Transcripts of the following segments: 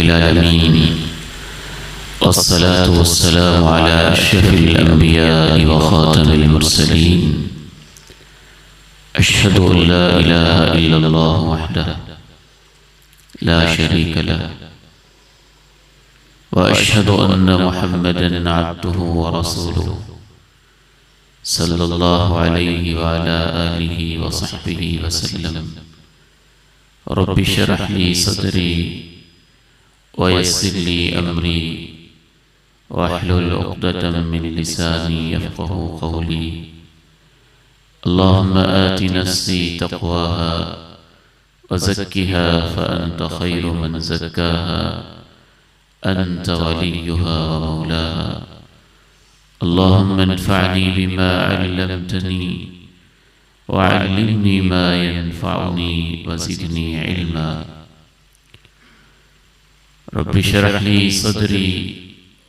रब्बिल आलमीन वस्सलातु वस्सलामु अला अशरफिल अंबिया'i व खातमिल मुरसलीन अशहदु अन ला इलाहा इल्लल्लाह वहदहु ला शरीक लहु व अशहदु अन्न मुहम्मदन अब्दुहु व रसूलुहु सल्लल्लाहु अलैहि व अला आलिहि व सहबिहि वसल्लम। रब्बि शरह ली सदरी व यस्सिर ली अमरी वहलुल उक़दतम मिन लिसानी यफ़क़हू क़ौली। अल्लाहुम्मा आति नफ्सी तक़वाहा व ज़क्किहा फ़अन्त ख़ैरु मन ज़क्काहा अंत वलियुहा व मौलाहा। अल्लाहुम्मा अन्फ़अनी बिमा अल्लमतनी वअल्लिमनी मा यनफ़अनी वज़िदनी इल्मा। रब्बि शरह ली सदरी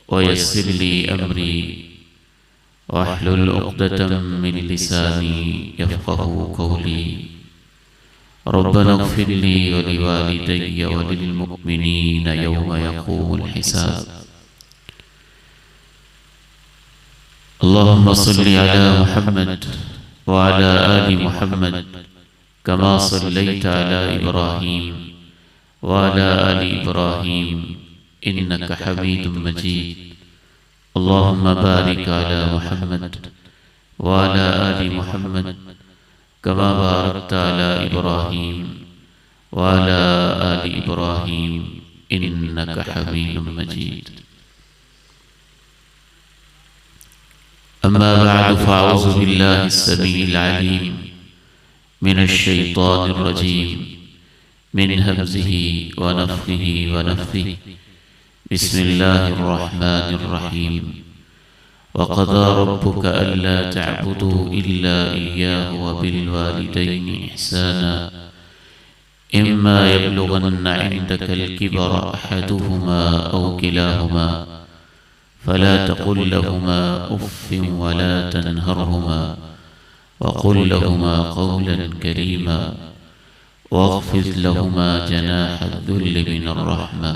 व यस्सिर ली अमरी वहलुल उक़दतम मिन लिसानी यफ़क़हू क़ौली। रब्बना इग़फ़िर ली व लिवालिदैया व लिलमुअ्मिनीना यौम यक़ूमुल हिसाब। अल्लाहुम्मा सल्लि अला मुहम्मद व अला आलि मुहम्मद कमा सल्लैता अला इब्राहीम व अला आलि इब्राहीम इन्नका हमीदुम मजीद। अल्लाहुम्मा बारिक अला मुहम्मद व अला आलि मुहम्मद कमा बारकता अला इब्राहीम व अला आलि इब्राहीम इन्नका हमीदुम मजीद। अम्मा बअद फ़अऊज़ु बिल्लाहि स्समीइल अलीम मिनश शैतानिर रजीम मिन हमज़िही व नफ़्ख़िही व नफ़्ख़िही। बिस्मिल्लाहिर रहमानिर रहीम। व क़ज़ा रब्बुका अल्ला तअबुदू इल्ला इय्याहु व बिल वालिदैनि इहसाना। इम्मा यब्लुगन्ना इंदकल किबरा अहदुहुमा औ किलाहुमा फला तक़ुल लहुमा उफ़्फ़िन वला तन्हरहुमा वक़ुल लहुमा क़ौलन करीमा वख़्फ़िज़ लहुमा जनाहद्दुल्लि मिनर रहमा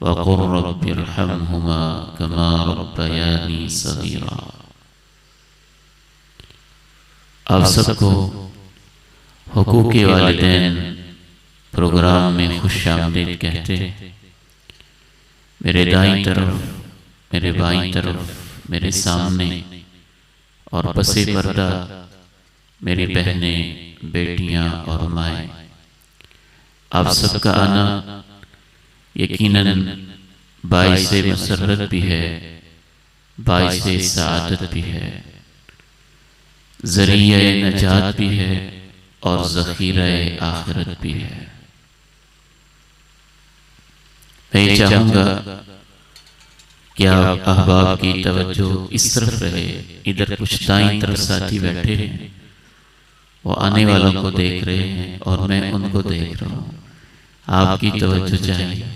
वक़ुल रब्बिरहमहुमा कमा रब्बयानी सग़ीरा। आप सबको हुकूक़े वालिदैन प्रोग्राम में खुश आमदीद कहते हैं। मेरे दाईं तरफ, मेरे बाईं तरफ, मेरे सामने और पसे पर्दा मेरी बहनें, बेटियां और माएँ, आप सबका आना यकीनन बाइसे मसर्रत भी है, बाइसे सआदत भी है, ज़रिए नजात भी है और ज़ख़ीरे आखिरत भी है। मैं चाहूँगा कि आप अहबाब की तवज्जो इस तरफ रहे। इधर कुछ दाईं तरफ साथी बैठे हैं, वो आने वालों को देख रहे हैं और मैं उनको देख रहा हूँ। आपकी तवज्जो चाहिए।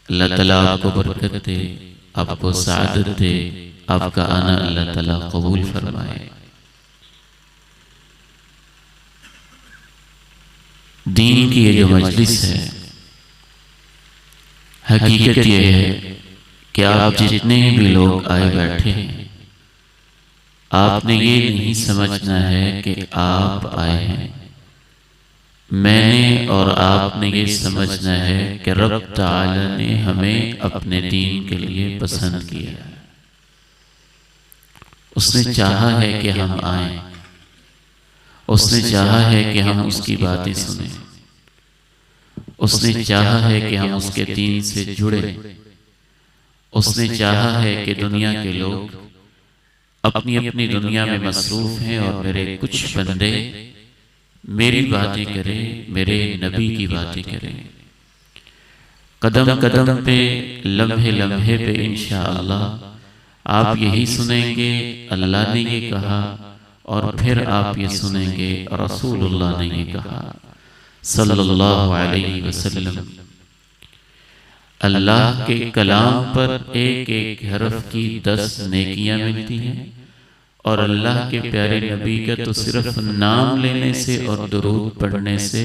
अल्लाह ताला आपको बरकत दे, आपको सआदत दे, आपका आना अल्लाह ताला कबूल फरमाए। दीन की ये जो मजलिस है, हकीकत ये है कि आप जितने भी लोग आए बैठे हैं, आपने ये नहीं समझना है कि आप आए हैं। मैंने और आपने ये समझना है कि रब ताला ने हमें अपने दीन के लिए पसंद किया है। उसने चाहा है कि हम आए, उसने चाहा है कि हम उसकी बातें सुने, उसने चाहा है कि हम उसके दीन से जुड़े, उसने चाहा है कि दुनिया के लोग अपनी अपनी दुनिया में मसरूफ़ हैं और मेरे कुछ बंदे मेरी बातें करें, मेरे नबी की बातें करें। कदम कदम पे, लम्हे लम्हे पे इंशाअल्लाह आप यही सुनेंगे अल्लाह ने ये कहा, और फिर आप ये सुनेंगे रसूलुल्लाह ने ये कहा सल्लल्लाहु अलैहि वसल्लम। अल्लाह के कलाम पर एक एक हरफ की 10 नेकियां मिलती हैं और अल्लाह के प्यारे नबी का तो सिर्फ नाम लेने से और दुरूद पढ़ने से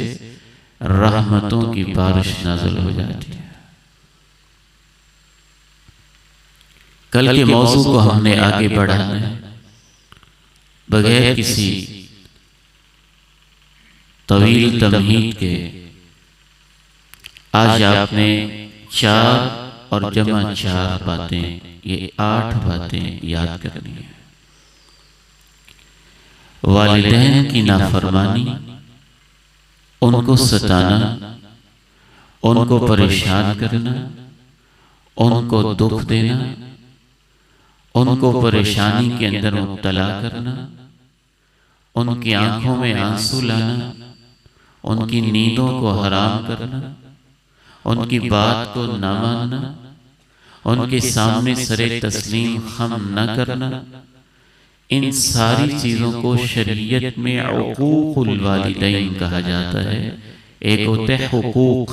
रहमतों की बारिश नाज़िल हो जाती है। कल के मौजू को हमने आगे बढ़ाना है बगैर किसी तवील तमहीद के। आज आपने 4 और जमा 4 बातें, ये 8 बातें याद करनी है। वालिदैन की नाफरमानी, उनको सताना, उनको परेशान करना, उनको दुख देना, उनको परेशानी के अंदर मुब्तला करना, उनकी आंखों में आंसू लाना, उनकी नींदों को हराम करना, उनकी बात को न मानना, उनके सामने सरे तस्लीम खम न करना, इन सारी चीज़ों को शरीयत में उकूकुल वालिदैन कहा जाता है। एक होते हैं हुकूक,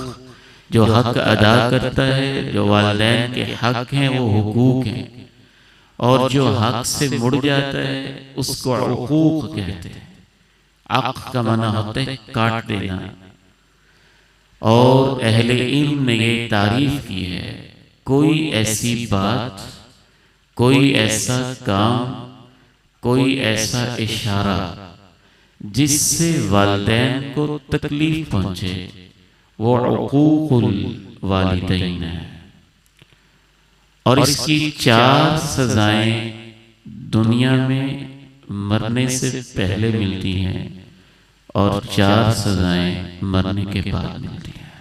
जो हक अदा करता है, जो वालिदैन के हक हैं वो हुकूक हैं, और जो हक से मुड़ जाता है उसको उकूक कहते हैं। अक़ का माना होता है काट देना। और अहले इल्म ने ये तारीफ की है, कोई ऐसी बात, कोई ऐसा काम, कोई ऐसा इशारा जिससे वालिदैन को तकलीफ पहुंचे, वो उकूकुल वालिदैन है। और इसकी 4 सजाएं दुनिया में मरने से पहले मिलती हैं और 4 सजाएं मरने के बाद मिलती हैं।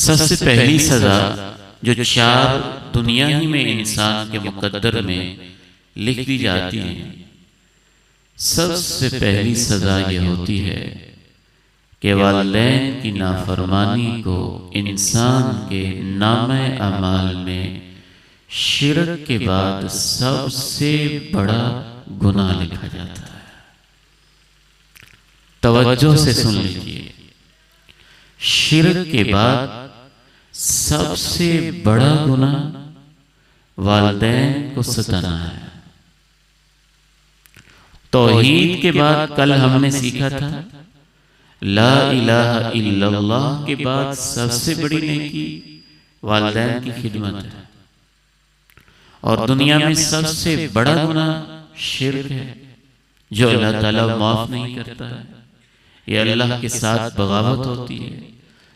सबसे पहली सजा जो 4 दुनिया ही में इंसान के मुकद्दर में लिख दी जाती है, सबसे पहली सजा ये होती है कि वालिदैन की नाफरमानी को इंसान के नामे अमाल में शिरक के बाद सबसे बड़ा गुनाह लिखा जाता है। तवज्जो से सुन लीजिए, शिरक के बाद सबसे बड़ा गुनाह वालिदैन को सताना है। तौहीद के बाद कल हमने सीखा था ला इलाहा इल्लल्लाह के बाद सबसे बड़ी नेकी वालिदैन की खिदमत है। और दुनिया में सबसे बड़ा गुनाह शिर्क है, जो अल्लाह ताला माफ नहीं करता है। ये अल्लाह के साथ बगावत होती है।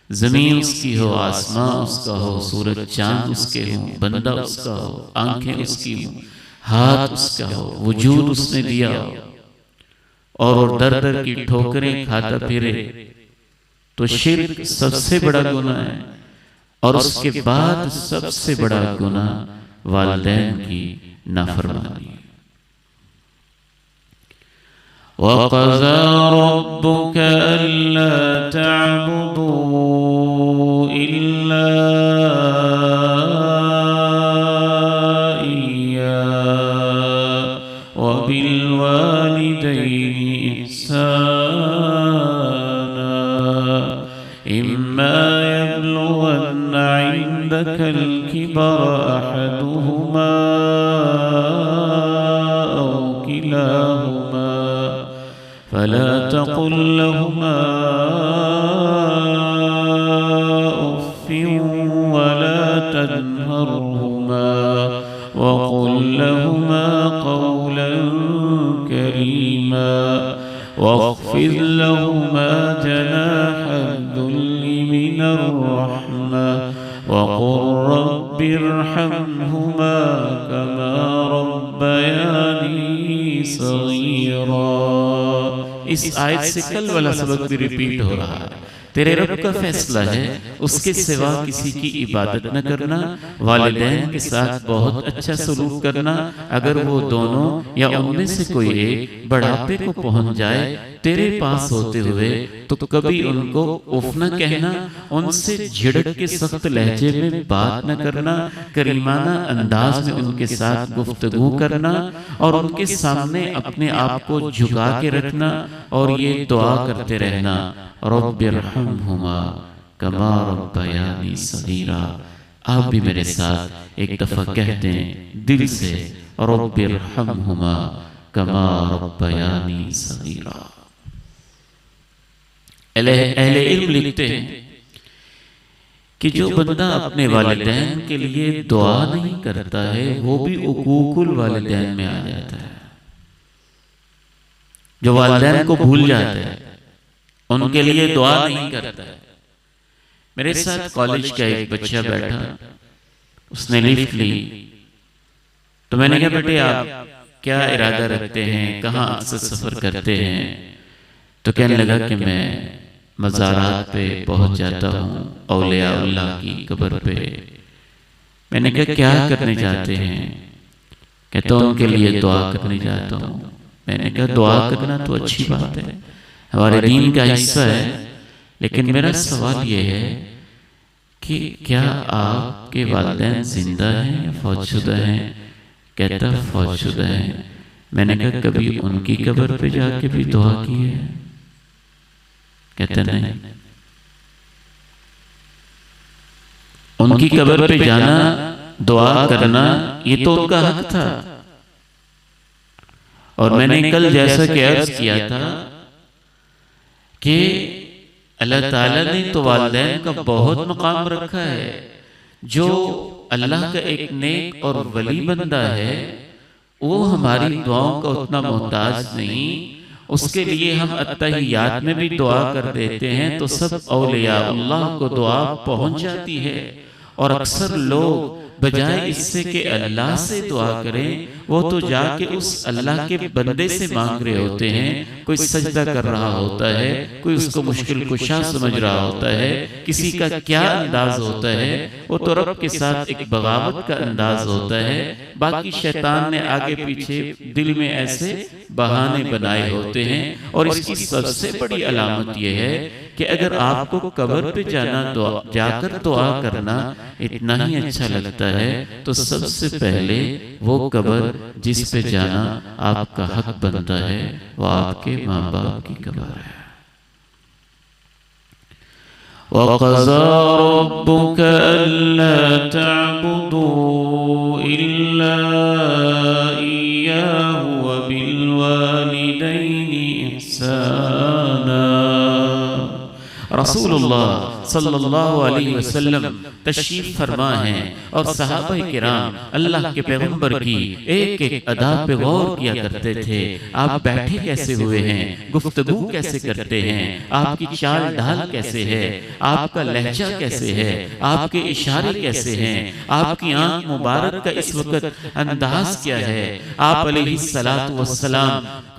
जमीन उसकी हो, आसमां उसका हो, सूरज चांद उसके हो, बंदा उसका हो, आंखें उसकी हो, हाथ उसका हो, वजूद उसने दिया हो, और दर दर की ठोकरें खाता फिरे, तो शिर्क सबसे बड़ा गुनाह है। और उसके बाद सबसे बड़ा गुनाह वालिदैन की नाफरमानी। वक़ज़ा रब्बुक अल्ला तअबुदू इल्ला इय्याहु व बिल वालिदैनि इहसाना इम्मा यब्लुगन्ना इंदकल किबरा अहदुहुमा औ किलाहुमा फला तक़ुल लहुमा उफ़्फ़िन वला तन्हरहुमा वक़ुल लहुमा क़ौलन करीमा वख़्फ़िज़ लहुमा जनाह अद्दुल्लि मिनर रहमा वक़ुल रब्बि इरहमहुमा कमा रब्बयानी सग़ीरा। इस आयत से कल वाला सबक भी रिपीट हो रहा है। तेरे रब का फैसला है उसके सिवा किसी की इबादत न करना, वालिदैन के साथ बहुत अच्छा सलूक करना। अगर वो दोनों या उनमें से कोई एक बुढ़ापे को पहुंच जाए तेरे पास होते हुए, तो कभी उनको उफ न कहना, उनसे झिड़क के सख्त लहजे में बात न करना, करीमाना अंदाज में उनके साथ गुफ्तगू करना और उनके सामने अपने आप को झुका के रखना और ये दुआ करते रहना, रब्बिरहमहुमा कमा रब्बयानी सगीरा। आप भी मेरे साथ एक दफा कहते हैं दिल से, रब्बिरहमहुमा कमा रब्बयानी सगीरा। अहले इल्म लिखते हैं कि जो बंदा अपने वालिदैन के लिए दुआ नहीं करता है वो भी उकूकुल वालिदैन में आ जाता है। जो वालिदैन को भूल जाता है, उनके लिए दुआ नहीं करता है। मेरे साथ कॉलेज का एक बच्चा बैठा, उसने लिफ्ट ली, तो मैंने कहा बेटे आप क्या इरादा रखते हैं, कहाँ अक्सर सफर करते हैं? तो कहने लगा कि मैं मज़ारात पे पहुंच जाता हूँ, औलिया अल्लाह की कब्र पे। मैंने कहा क्या करने जाते हैं? कहता हूँ उनके लिए दुआ करने जाता हूँ। मैंने कहा दुआ करना तो अच्छी बात है, हमारे दीन का हिस्सा है, लेकिन मेरा सवाल ये है कि क्या आपके वालिदैन जिंदा हैं या फौतशुदा हैं? कहता फौतशुदा हैं। मैंने कहा कभी उनकी कब्र पे जाके भी दुआ की है? कहता नहीं। उनकी कब्र पे जाना, दुआ करना, ये तो उनका हक था। और मैंने कल जैसा कि अर्ज किया था कि अल्लाह ताला ने तो वालिदैन का बहुत मकाम रखा है। जो अल्लाह का एक नेक और वली बंदा है वो हमारी दुआओं का उतना मोहताज नहीं, उसके लिए हम अत्तहियात में भी दुआ कर देते हैं तो सब औलिया अल्लाह को दुआ पहुंच जाती है। और अक्सर लोग बजाय इससे कि अल्लाह से दुआ करें, वो तो जाके उस अल्लाह के बंदे से मांग रहे होते हैं। कोई सजदा कर रहा होता है, कोई उसको मुश्किल कुशा समझ रहा होता है, किसी का क्या अंदाज होता है, वो तो रब के साथ एक बगावत का अंदाज होता है। बाकी शैतान ने आगे पीछे दिल में ऐसे बहाने बनाए होते हैं। और इसकी सबसे बड़ी अलामत यह है कि अगर आपको कब्र पे जाना, जाकर दुआ करना इतना ही अच्छा लगता है, तो सबसे पहले वो कब्र जिस पे जाना आपका हक बनता है वो आपके माँ बाप की कब्र है। वक़ज़ा रब्बुका अल्ला तअबुदू इल्ला इय्याहु व बिल वालिदैनि इहसाना। रसूलुल्लाह सल्लल्लाहु अलैहि वसल्लम तशरीफ फरमा हैं और सहाबा किराम अल्लाह के पैगंबर की एक एक अदा पे गौर किया करते थे। आप बैठे कैसे हुए हैं, गुफ्तगू कैसे करते हैं, आपकी चाल ढाल कैसे है, आपका लहजा कैसे है, आपके इशारे कैसे हैं, आपकी आंख मुबारक का इस वक्त अंदाज क्या है, आप अलैहिस्सलातु वस्सलाम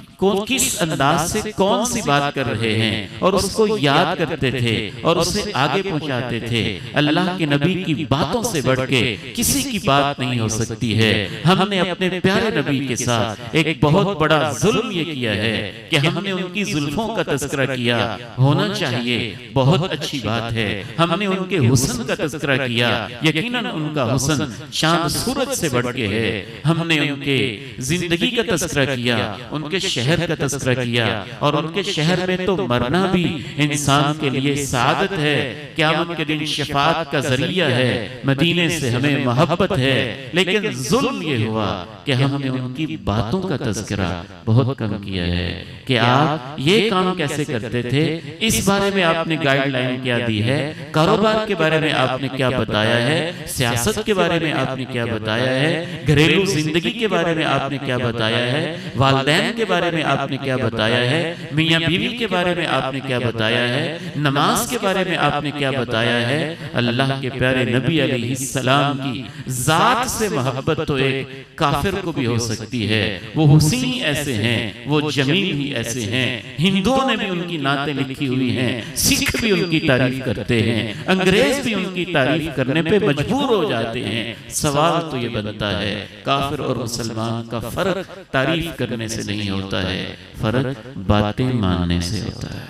किस अंदाज से कौन सी बात कर रहे हैं, और उसको याद करते थे और उसे आगे पहुंचाते थे। अल्लाह के नबी की बातों से बढ़ के किसी की बात नहीं हो सकती है। हमने अपने प्यारे नबी के साथ एक बहुत बड़ा जुल्म ये किया है कि हमने उनकी जुल्फों का तज़किरा किया। होना चाहिए, बहुत अच्छी बात है। हमने उनके हुस्न का तज़किरा किया, यकीनन उनका हुस्न चांद सूरज से बढ़ के है। हमने उनके जिंदगी का तज़किरा किया, उनके शहर का तज़किरा किया, और उनके शहर में तो मरना भी इंसान के लिए सादत है, क़यामत के दिन शफाअत का जरिया है, मदीने से हमें मोहब्बत है। लेकिन जुल्म ये हुआ कि हमने उनकी बातों का तज़किरा बहुत कम किया है कि आप ये काम कैसे करते थे। इस बारे में आपने गाइडलाइन क्या दी है, कारोबार के बारे में आपने क्या बताया है, सियासत के बारे में आपने क्या बताया है, घरेलू जिंदगी के बारे में आपने क्या बताया है, वालिदैन के बारे में आपने क्या बताया है, मियाँ बीवी के बारे में आपने क्या बताया है, नमाज के बारे में आपने क्या बताया है। अल्लाह के प्यारे नबी अलैहिस्सलाम की जात से मोहब्बत तो एक काफिर को भी हो सकती है। वो हुसैन ऐसे हैं, वो जमील भी ऐसे हैं, हिंदुओं ने भी उनकी नातें लिखी हुई हैं, सिख भी उनकी तारीफ करते हैं, अंग्रेज भी उनकी तारीफ करने पे मजबूर हो जाते हैं। सवाल तो ये बनता है, काफिर और मुसलमान का फर्क तारीफ करने से नहीं होता है, फर्क बातें मानने से होता है,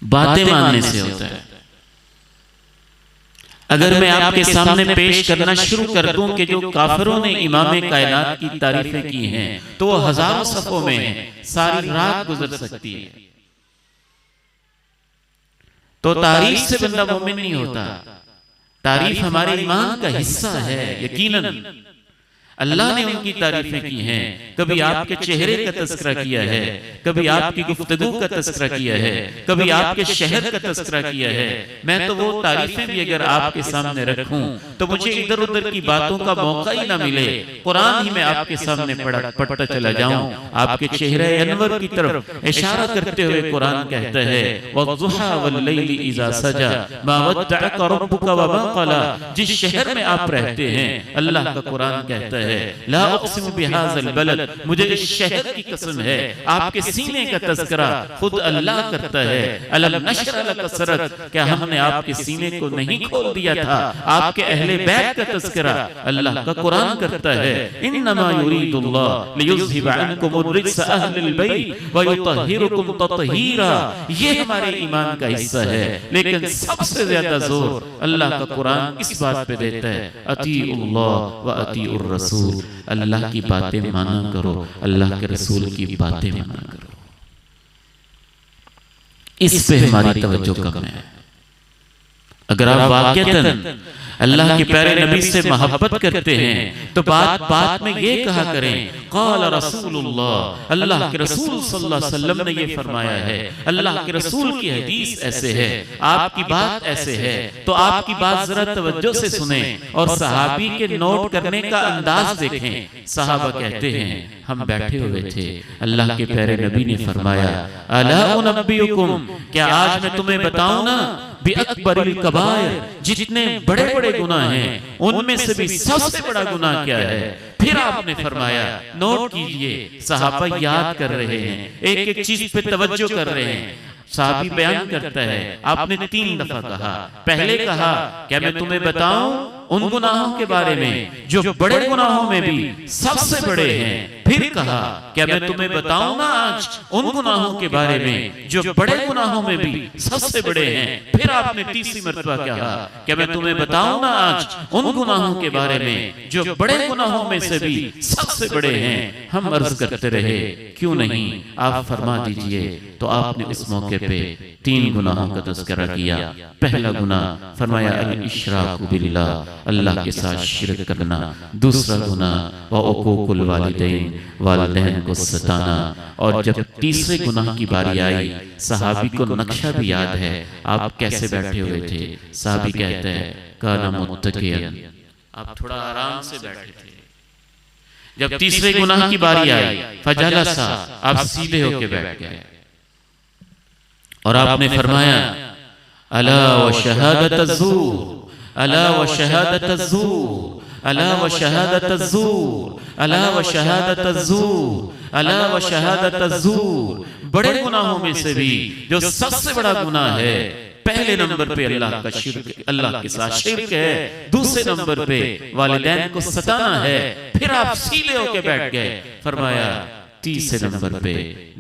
बातें मानने से होता है। अगर मैं आपके सामने पेश करना शुरू कर दूं कि जो काफिरों ने इमाम कायनात की तारीफें की हैं तो वो हजारों सफों में सारी रात गुजर सकती है। तो तारीफ से बंदा मोमिन नहीं होता, तारीफ हमारे ईमान का हिस्सा है। यकीनन अल्लाह ने उनकी तारीफें की हैं। कभी आपके चेहरे का तज़किरा किया है, कभी आपकी गुफ्तगू का तज़किरा किया है, कभी आपके शहर का तज़किरा किया है। मैं तो वो तारीफें भी अगर आपके सामने रखूं तो मुझे इधर उधर की बातों का मौका ही ना मिले, कुरान ही मैं आपके सामने पढ़ता चला जाऊं। आपके चेहरे अनवर की तरफ इशारा करते हुए कुरान कहता है, वद्दुहा वल्लैलि इज़ा सजा मा वद्दअका रब्बुका वमा क़ला। जिस शहर में आप रहते हैं, अल्लाह का कुरान कहता है, ला उक़सिमु बिहाज़ल बलद, मुझे इस शहर की कसम है। आपके सीने का तज़किरा खुद अल्लाह करता है। अलम नशरह लका सदरक, क्या हमने आपके सीने को नहीं खोल दिया था? आपके अहले बैत का तज़किरा अल्लाह का कुरान करता है। इन्नमा युरीदुल्लाह लियुज़हिबा अन्कुमुर रिज्स अहलिल बैत व युतहिरुकुम तत्हीरा। ये हमारे ईमान का हिस्सा है, लेकिन सबसे ज्यादा जोर अल्लाह का कुरान इस बात पे देता है, अतीउल्लाह व अतीउर रसूल। अल्लाह की बातें माना करो, अल्लाह के रसूल की बातें माना करो। इस पे हमारी तवज्जो कम है। अगर आप वाक़अतन अल्लाह के प्यारे नबी से मोहब्बत करते हैं तो बात बात में ये कहा करें, क़ाल रसूलुल्लाह, अल्लाह के रसूल सल्लल्लाहु अलैहि वसल्लम ने ये फरमाया है, अल्लाह के रसूल की हदीस ऐसे है, आपकी बात ऐसे है। तो आपकी बात जरा तवज्जो से सुने और सहाबी के नोट करने का अंदाज देखें। सहाबा कहते हैं, हम बैठे हुए थे, अल्लाह के प्यारे नबी ने फरमाया, अला उनब्बियुकुम, क्या आज मैं तुम्हें बताऊं ना, बिअकबरिल कबायर, जितने बड़े बड़े गुनाह हैं उनमें से भी सबसे बड़ा गुनाह क्या है? फिर आपने फरमाया, नोट कीजिए, सहाबा याद कर रहे हैं, एक एक चीज पे तवज्जो कर रहे हैं। साहबी बयान करता है, आपने 3 दफा कहा। पहले कहा, क्या मैं तुम्हें बताऊं उन गुनाहों के बारे में जो बड़े गुनाहों में भी सबसे बड़े हैं? फिर कहा, क्या मैं तुम्हें बताऊं ना आज उन गुनाहों के बारे में जो बड़े गुनाहों में भी सबसे बड़े हैं? फिर आपने तीसरी मर्तबा कहा, क्या मैं तुम्हें बताऊं ना आज उन गुनाहों के बारे में जो बड़े गुनाहों में से भी सबसे बड़े हैं? हम अर्ज करते रहे, क्यों नहीं, आप फरमा दीजिए। तो आपने उस मौके पे 3 गुनाहों का तज़किरा किया। पहला गुनाह फरमाया, अल इशराकु बिल्लाह, अल्लाह के साथ शिरक करना। दूसरा गुनाह व उकूकुल वालिदैन, वालिदैन को सताना। और जब तीसरे गुनाह की बारी आई, सहाबी को नक्शा भी याद है, आप कैसे बैठे हुए थे। सहाबी कहते हैं, काना मुत्तकियन, आप थोड़ा आराम से बैठे थे। जब तीसरे गुनाह की बारी आई, फजलसा, आप सीधे होके बैठ गए और आपने फरमाया, अला व शहादत अज़्ज़ूर, अला व शहादत अज़्ज़ूर, अला व शहादत अज़्ज़ूर, अला व शहादत अज़्ज़ूर, अला व शहादत अज़्ज़ूर। बड़े गुनाहों में से भी जो सबसे बड़ा गुनाह है, पहले नंबर पे अल्लाह का शिर्क, अल्लाह के साथ शिर्क है। दूसरे नंबर पे वालिदैन को सताना है। फिर आप सीधे होके बैठ गए। फरमाया, तीसरे नंबर पे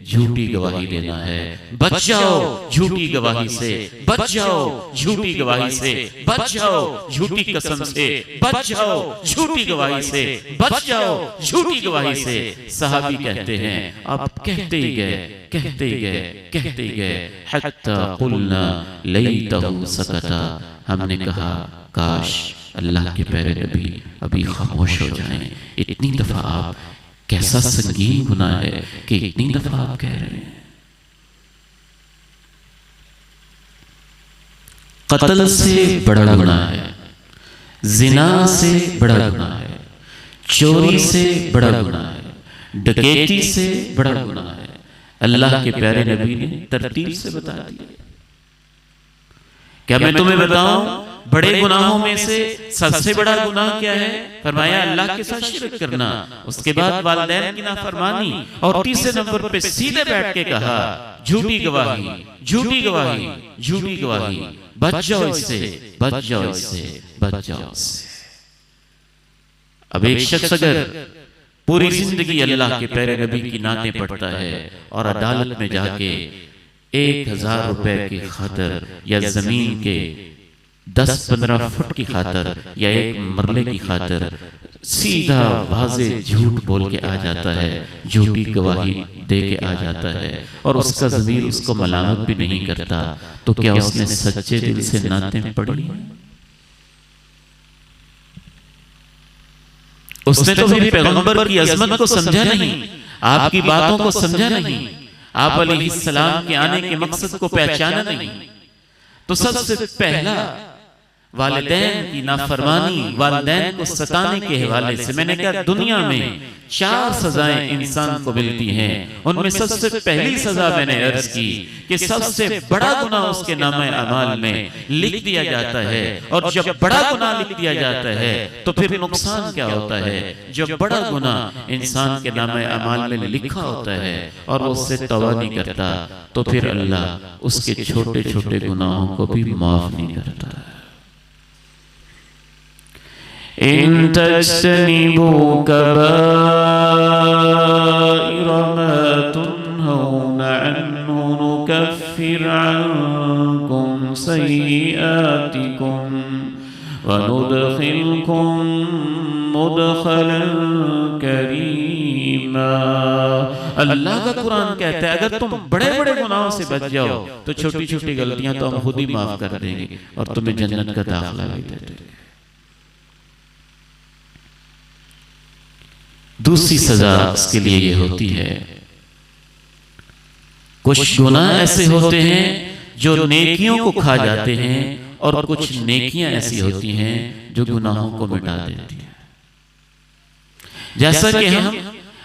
झूठी गवाही देना है। बच जाओ झूठी गवाही से, बच जाओ झूठी गवाही से, बच जाओ झूठी कसम से, बच जाओ झूठी गवाही से, बच जाओ झूठी गवाही से। सहाबी कहते हैं, आप कहते ही गए, कहते ही गए, कहते ही गए, हत्ता कुलना लैतहु सकता, हमने कहा काश अल्लाह के प्यारे नबी अभी खामोश हो जाएं। इतनी दफा आप, कैसा संगीन गुनाह है कि इतनी दफा आप कह रहे हैं। कत्ल से बड़ा गुनाह है, जिना से बड़ा गुनाह है, चोरी से बड़ा गुनाह है, डकैती से बड़ा गुनाह है। अल्लाह के प्यारे नबी ने तरतीब से बता दिया। क्या मैं तुम्हें बताऊं बड़े गुनाहों में से सबसे बड़ा गुनाह क्या है? फरमाया, अल्लाह के साथ शिरक करना। उसके बाद वालिदैन की नाफरमानी। और तीसरे नंबर पे सीधे बैठ के कहा, झूठी गवाही, झूठी गवाही, झूठी गवाही। बच जाओ इससे, बच जाओ इससे, बच जाओ इससे। अब एक शख्स अगर पूरी जिंदगी अल्लाह के प्यारे नबी की नाते पढ़ता है और अदालत में जाके 1000 रुपए की खातर या जमीन के 10-15 फुट की खातर या एक मरले की खातर सीधा वाज़े झूठ बोल के आ जाता है, झूठी गवाही दे के आ जाता है और उसका ज़मीर उसको मलामत भी नहीं करता, तो क्या उसने सच्चे दिल से नाते पढ़ी? उसने तो फिर पैगंबर की अजमत को समझा नहीं, आपकी बातों को समझा नहीं, आप अलैहिस्सलाम के आने के मकसद को पहचाना नहीं। तो सबसे पहला वालिदैन की नाफरमानी, वालिदैन को सताने के हवाले से मैंने कहा दुनिया में 4 सजाएं इंसान को मिलती हैं। उनमें सबसे पहली सजा मैंने अर्ज की कि सबसे बड़ा गुनाह उसके नामे अमाल में लिख दिया जाता है। और जब बड़ा गुनाह लिख दिया जाता है तो फिर नुकसान क्या होता है? जब बड़ा गुनाह इंसान के नामे अमाल में लिखा होता है और वो उससे तौबा नहीं करता तो फिर अल्लाह उसके छोटे छोटे गुनाहों को भी माफ नहीं करता। इन तज्तनिबू कबाइर मा तुनहौना अन्हु नुकफ्फिर अन्कुम सय्यिआतिकुम व नुदखिलकुम मुदखलन करीमा। अल्लाह का कुरान कहता है अगर तुम बड़े बड़े गुनाहों से बच जाओ तो छोटी छोटी गलतियां तो हम खुद ही माफ कर देंगे और तुम्हें जन्नत का दाखिला भी दे देंगे। दूसरी सजा उसके लिए ये होती है, कुछ गुनाह ऐसे होते हैं जो नेकियों को खा जाते हैं और कुछ नेकियां ऐसी होती हैं जो गुनाहों को मिटा देती हैं। जैसा कि हम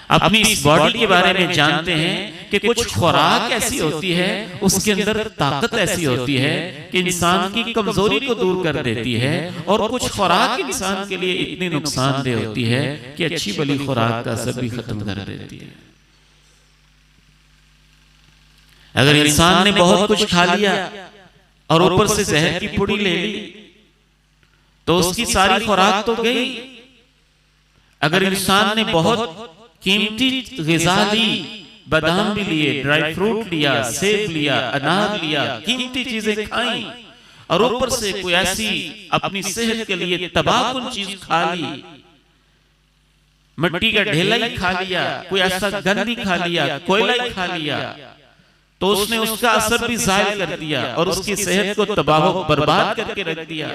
अपनी इस बॉडी के बारे में जानते हैं कि कुछ खुराक ऐसी होती है, उसके अंदर ताकत ऐसी होती है कि इंसान की कमजोरी को दूर कर देती है, और कुछ खुराक इंसान के लिए इतनी नुकसानदेह होती है कि अच्छी भली खुराक का असर भी खत्म कर देती है। अगर इंसान ने बहुत कुछ खा लिया और ऊपर से जहर की पुड़ी ले ली तो उसकी सारी खुराक तो गई। अगर इंसान ने बहुत कीमती ग़िज़ा ली, बादाम भी लिए, ड्राई फ्रूट लिया, सेब लिया, अनार लिया, कीमती चीजें खाई और ऊपर से कोई ऐसी अपनी सेहत के लिए तबाहकुन चीज खा ली, मिट्टी का ढेला ही खा लिया, कोई ऐसा गंदी खा लिया, कोयला ही खा लिया, तो उसने उसका असर भी ज़ायल कर दिया और उसकी सेहत को तबाह बर्बाद करके रख दिया।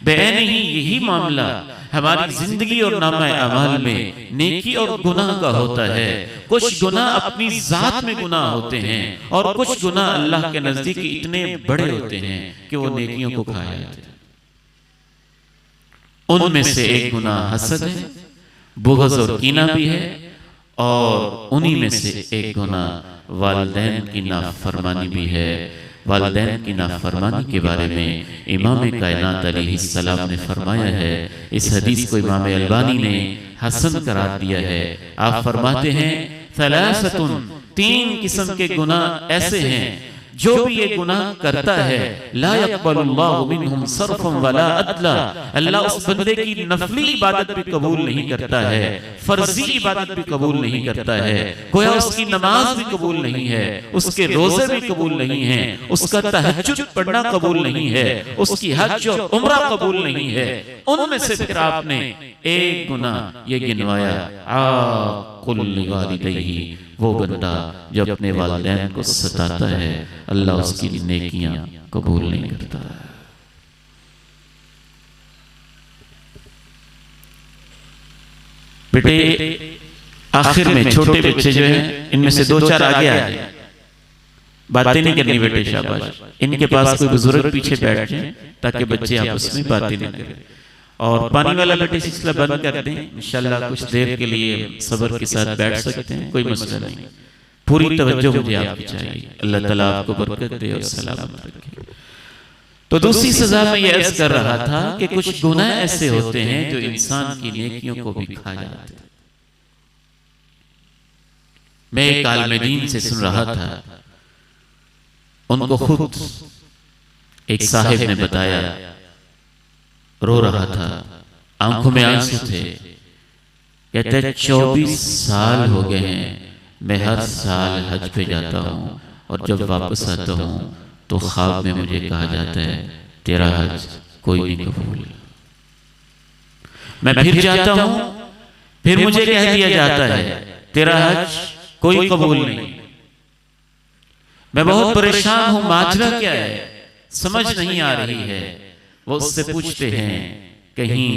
बेन ही यही मामला हमारी जिंदगी और नामा अमाल में नेकी और गुनाह का होता है। कुछ गुनाह अपनी जात में गुनाह होते हैं और कुछ गुनाह अल्लाह के नजदीक इतने बड़े होते हैं कि वो नेकियों को खा जाते हैं। उनमें से एक गुनाह हसद है, बुग़्ज़ और कीना भी है, और उन्हीं में से एक गुनाह वालिदैन की नाफरमानी भी है। वालिदैन की नाफरमानी के बारे में इमाम कायनात अलैहिस्सलाम ने फरमाया है, इस हदीस को इमाम अलबानी ने हसन करार दिया है। आप फरमाते हैं सलासतुन, 3 किस्म के गुनाह ऐसे हैं जो भी ये गुनाह करता है ला यक़बलुल्लाहु मिनहुम सर्फन वला अदला, अल्लाह उस बंदे की नफली इबादत भी कबूल नहीं करता है, फर्जी इबादत भी कबूल नहीं करता है, गोया उसकी नमाज भी कबूल नहीं है, उसके रोजे भी कबूल नहीं है, उसका तहज्जुद पढ़ना कबूल नहीं है, उसकी हज और उम्रा कबूल नहीं है। उनमें से फिर आपने एक गुनाह ये गिनवाया, आक़ुल लिवालिदैहि, वो बंदा जो अपने वालिदैन को सताता है अल्लाह उसकी नेकियां कबूल नहीं करता। बेटे आखिर में छोटे बच्चे जो हैं इनमें से 2-4 आगे आ जाए, बातें नहीं करनी बेटे, शाबाश, इनके पास कोई बुजुर्ग पीछे बैठ जाए ताकि बच्चे आपस में बातें नहीं करें। और पानी वाला बेटे सिलसिला बंद कर दें, इंशाल्लाह कुछ देर के लिए सब्र के साथ बैठ सकते हैं, कोई मसला नहीं। पूरी तवज्जो मुझे आपकी चाहिए, अल्लाह ताला आपको बरकत दे और सलामत रखे। तो दूसरी सजा में यह अर्ज कर रहा था कि कुछ गुनाह ऐसे होते हैं जो इंसान की नेकियों को भी खा जाते हैं। मैं एक आलिम दीन से सुन रहा था, उनको खुद एक साहिब ने बताया, रो रहा था, आंखों में आंसू थे, कहते 24 साल हो गए हैं, मैं हर साल हज पे जाता हूँ और जब वापस आता हूँ तो ख्वाब में मुझे कहा जाता है तेरा हज कोई नहीं कबूल। मैं फिर जाता हूँ, फिर मुझे कह दिया जाता है तेरा हज कोई कबूल नहीं। मैं बहुत परेशान हूँ, माजरा क्या है समझ नहीं आ रही है। वो उससे पूछते हैं कहीं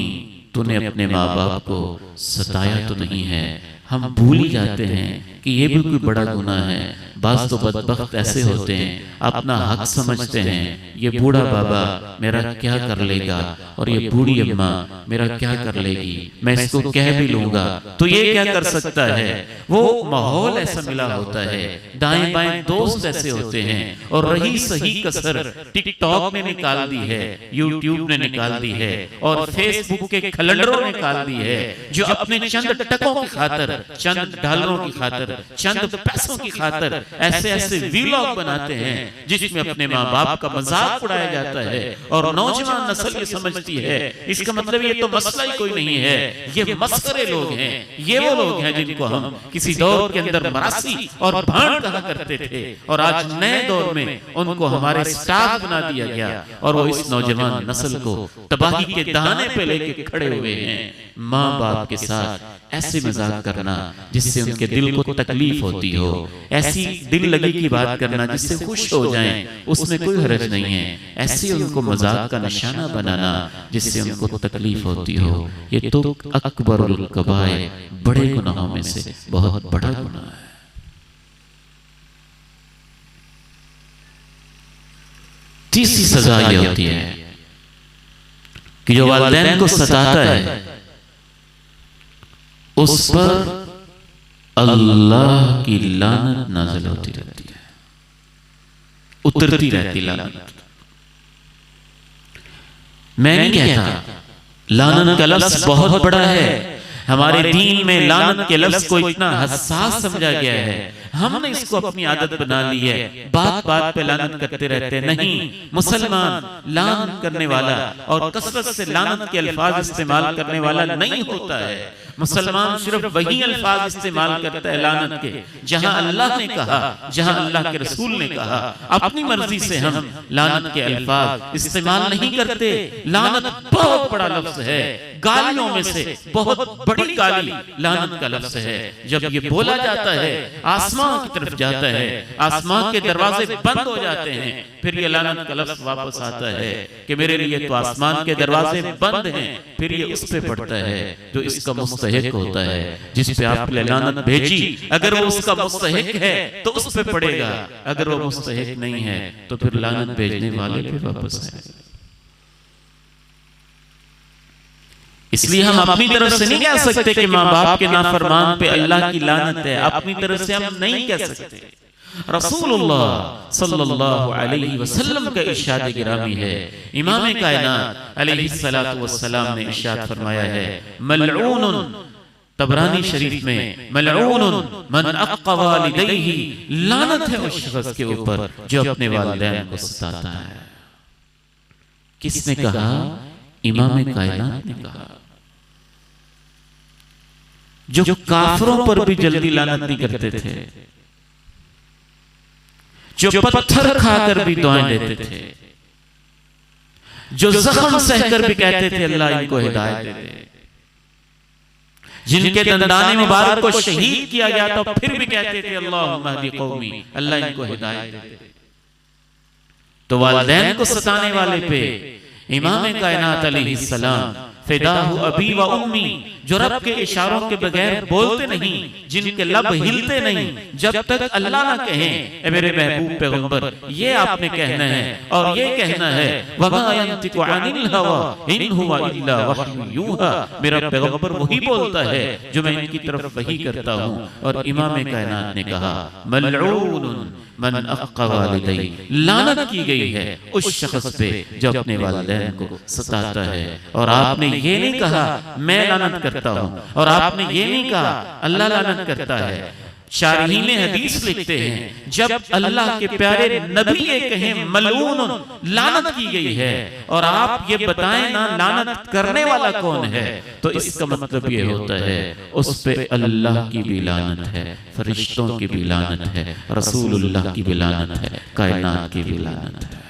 तूने अपने माँ बाप को सताया तो नहीं है। हम भूल ही जाते हैं कि ये भी कोई बड़ा गुनाह है। बाज़ तो बदबख्त ऐसे होते हैं, अपना हक समझते हैं, ये बूढ़ा बाबा मेरा क्या कर लेगा और ये बूढ़ी अम्मा मेरा क्या कर लेगी, मैं इसको कह भी लूंगा तो ये क्या कर सकता है। वो माहौल ऐसा मिला होता है, दाएं बाएं दोस्त ऐसे होते हैं। और रही सही कसर टिकटॉक ने निकाल दी है, यूट्यूब ने निकाल दी है और फेसबुक के खलंडरों ने निकाल दी है, जो अपने चंद टकों की खातर, चंद डॉलरों की खातर, चंद पैसों की खातर ऐसे ऐसे वीलॉग बनाते हैं जिसमें अपने माँ बाप का मजाक उड़ाया जाता है। और नौजवान नस्ल ये समझती है इसका मतलब ये तो मसला ही कोई नहीं है, ये मस्करे लोग हैं, ये वो लोग हैं जिनको हम किसी दौर के अंदर मरासी और भांड कहा करते थे और आज नए दौर में उनको हमारे स्टाफ बना दिया गया और वो इस नौजवान नस्ल को तबाही के दाने पे लेके खड़े हुए हैं। माँ बाप के साथ ऐसे मजाक करना जिससे उनके दिल को तकलीफ होती हो, ऐसी दिल लगी की बात करना जिससे खुश हो जाएं, उसमें कोई हर्ज नहीं है। ऐसे उनको मजाक का निशाना बनाना जिससे उनको तकलीफ होती हो, ये तो अकबरुल कबाए, बड़े गुनाहों में से बहुत बड़ा गुनाह है। तीसरी सजा ये होती है कि जो वालिदैन को सताता है उस पर अल्लाह की लानत नाज़िल होती रहती है, उतरती रहती लानत। मैं नहीं कहता, लानत का लफ्ज़ बहुत बड़ा है। हमारे दीन में लानत के लफ्ज़ को इतना हसास समझा गया है, हमने इसको अपनी आदत बना ली है, बात बात पे लानत करते रहते हैं। नहीं, मुसलमान लानत करने वाला और कसरत से लानत के अल्फाज इस्तेमाल करने वाला नहीं होता है। मुसलमान सिर्फ वही अल्फाज इस्तेमाल करता है लानत के जहां अल्लाह ने कहा, जहां अल्लाह के रसूल ने कहा। अपनी मर्जी से हम लानत के अल्फाज इस्तेमाल नहीं करते। लानत बहुत बड़ा लफ्ज है, गालियों में से बहुत बड़ी गाली लानत का लफ्ज है। जब ये बोला जाता है आसमान की तरफ जाता है, आसमान के दरवाजे बंद हो जाते हैं, फिर ये लानत का लफ्ज वापस आता है कि मेरे लिए तो आसमान के दरवाजे बंद हैं। फिर ये उस पे पड़ता है जो इसका मुस्तहिक होता है, जिस पे आपने लानत भेजी। अगर वो उसका मुस्तहिक है तो उस पे पड़ेगा, अगर वो मुस्तहिक नहीं है तो फिर लानत भेजने वाले पे वापस आएगा। इसलिए हम अपनी तरफ से नहीं कह सकते कि माँ बाप के नाफरमान पे अल्लाह की लानत है, अपनी तरफ से हम नहीं कह सकते। रसूलुल्लाह सल्लल्लाहु अलैहि वसल्लम का इरशाद गिरामी है, इमाम कायनात अलैहिस्सलातु वस्सलाम ने इरशाद फरमाया है, मलऊनुन, तबरानी शरीफ में, मलऊनुन मन अक्का वालिदैहि, लानत है उस शख्स के ऊपर जो अपने वालिदैन को सताता है। किसने कहा? इमाम कायनात ने कहा। जो काफिरों पर भी जल्दी लानत नहीं करते थे, जो पत्थर खाकर भी दुआएं देते थे, जो जख्म सहकर भी कहते थे अल्लाह इनको हिदायत दे दे, जिनके दंदाने मुबारक को शहीद किया गया था फिर भी कहते थे अल्लाहुम्मा हदी कौमी, अल्लाह इनको हिदायत दे दे। तो वालिदैन को सताने वाले पे इमाम कायनात अलैहिस्सलाम फिदाहु अबी व उम्मी, जो रब के इशारों के बगैर बोलते नहीं, जिनके लब हिलते नहीं जब तक अल्लाह ना कहे ए मेरे महबूब पैगंबर ये आपने कहना है और ये कहना है, वमा यंतिकु अनिल हवा इन हुवा इल्ला वह्युन यूहा, मेरा पैगंबर वही बोलता है जो मैं इनकी तरफ वही करता हूँ। और इमाम कायनात ने कहा मलऊनुन मन अक्का वालिदैहि, लानत की गई है उस शख्स पे जो अपने वालिदैन को सताता है। और आपने ये नहीं कहा मैं लानत करता हूं, और आपने ये नहीं कहा अल्लाह लानत करता है। शारहीन हदीस लिखते हैं जब अल्लाह के प्यारे नबी ये कहें मलऊन, लानत की गई है, और आप ये बताएं ना लानत करने वाला कौन है, तो इसका मतलब ये होता है उस पे अल्लाह की भी लानत है, फरिश्तों की भी लानत है, रसूलुल्लाह की भी लानत है, कायनात की भी लानत है।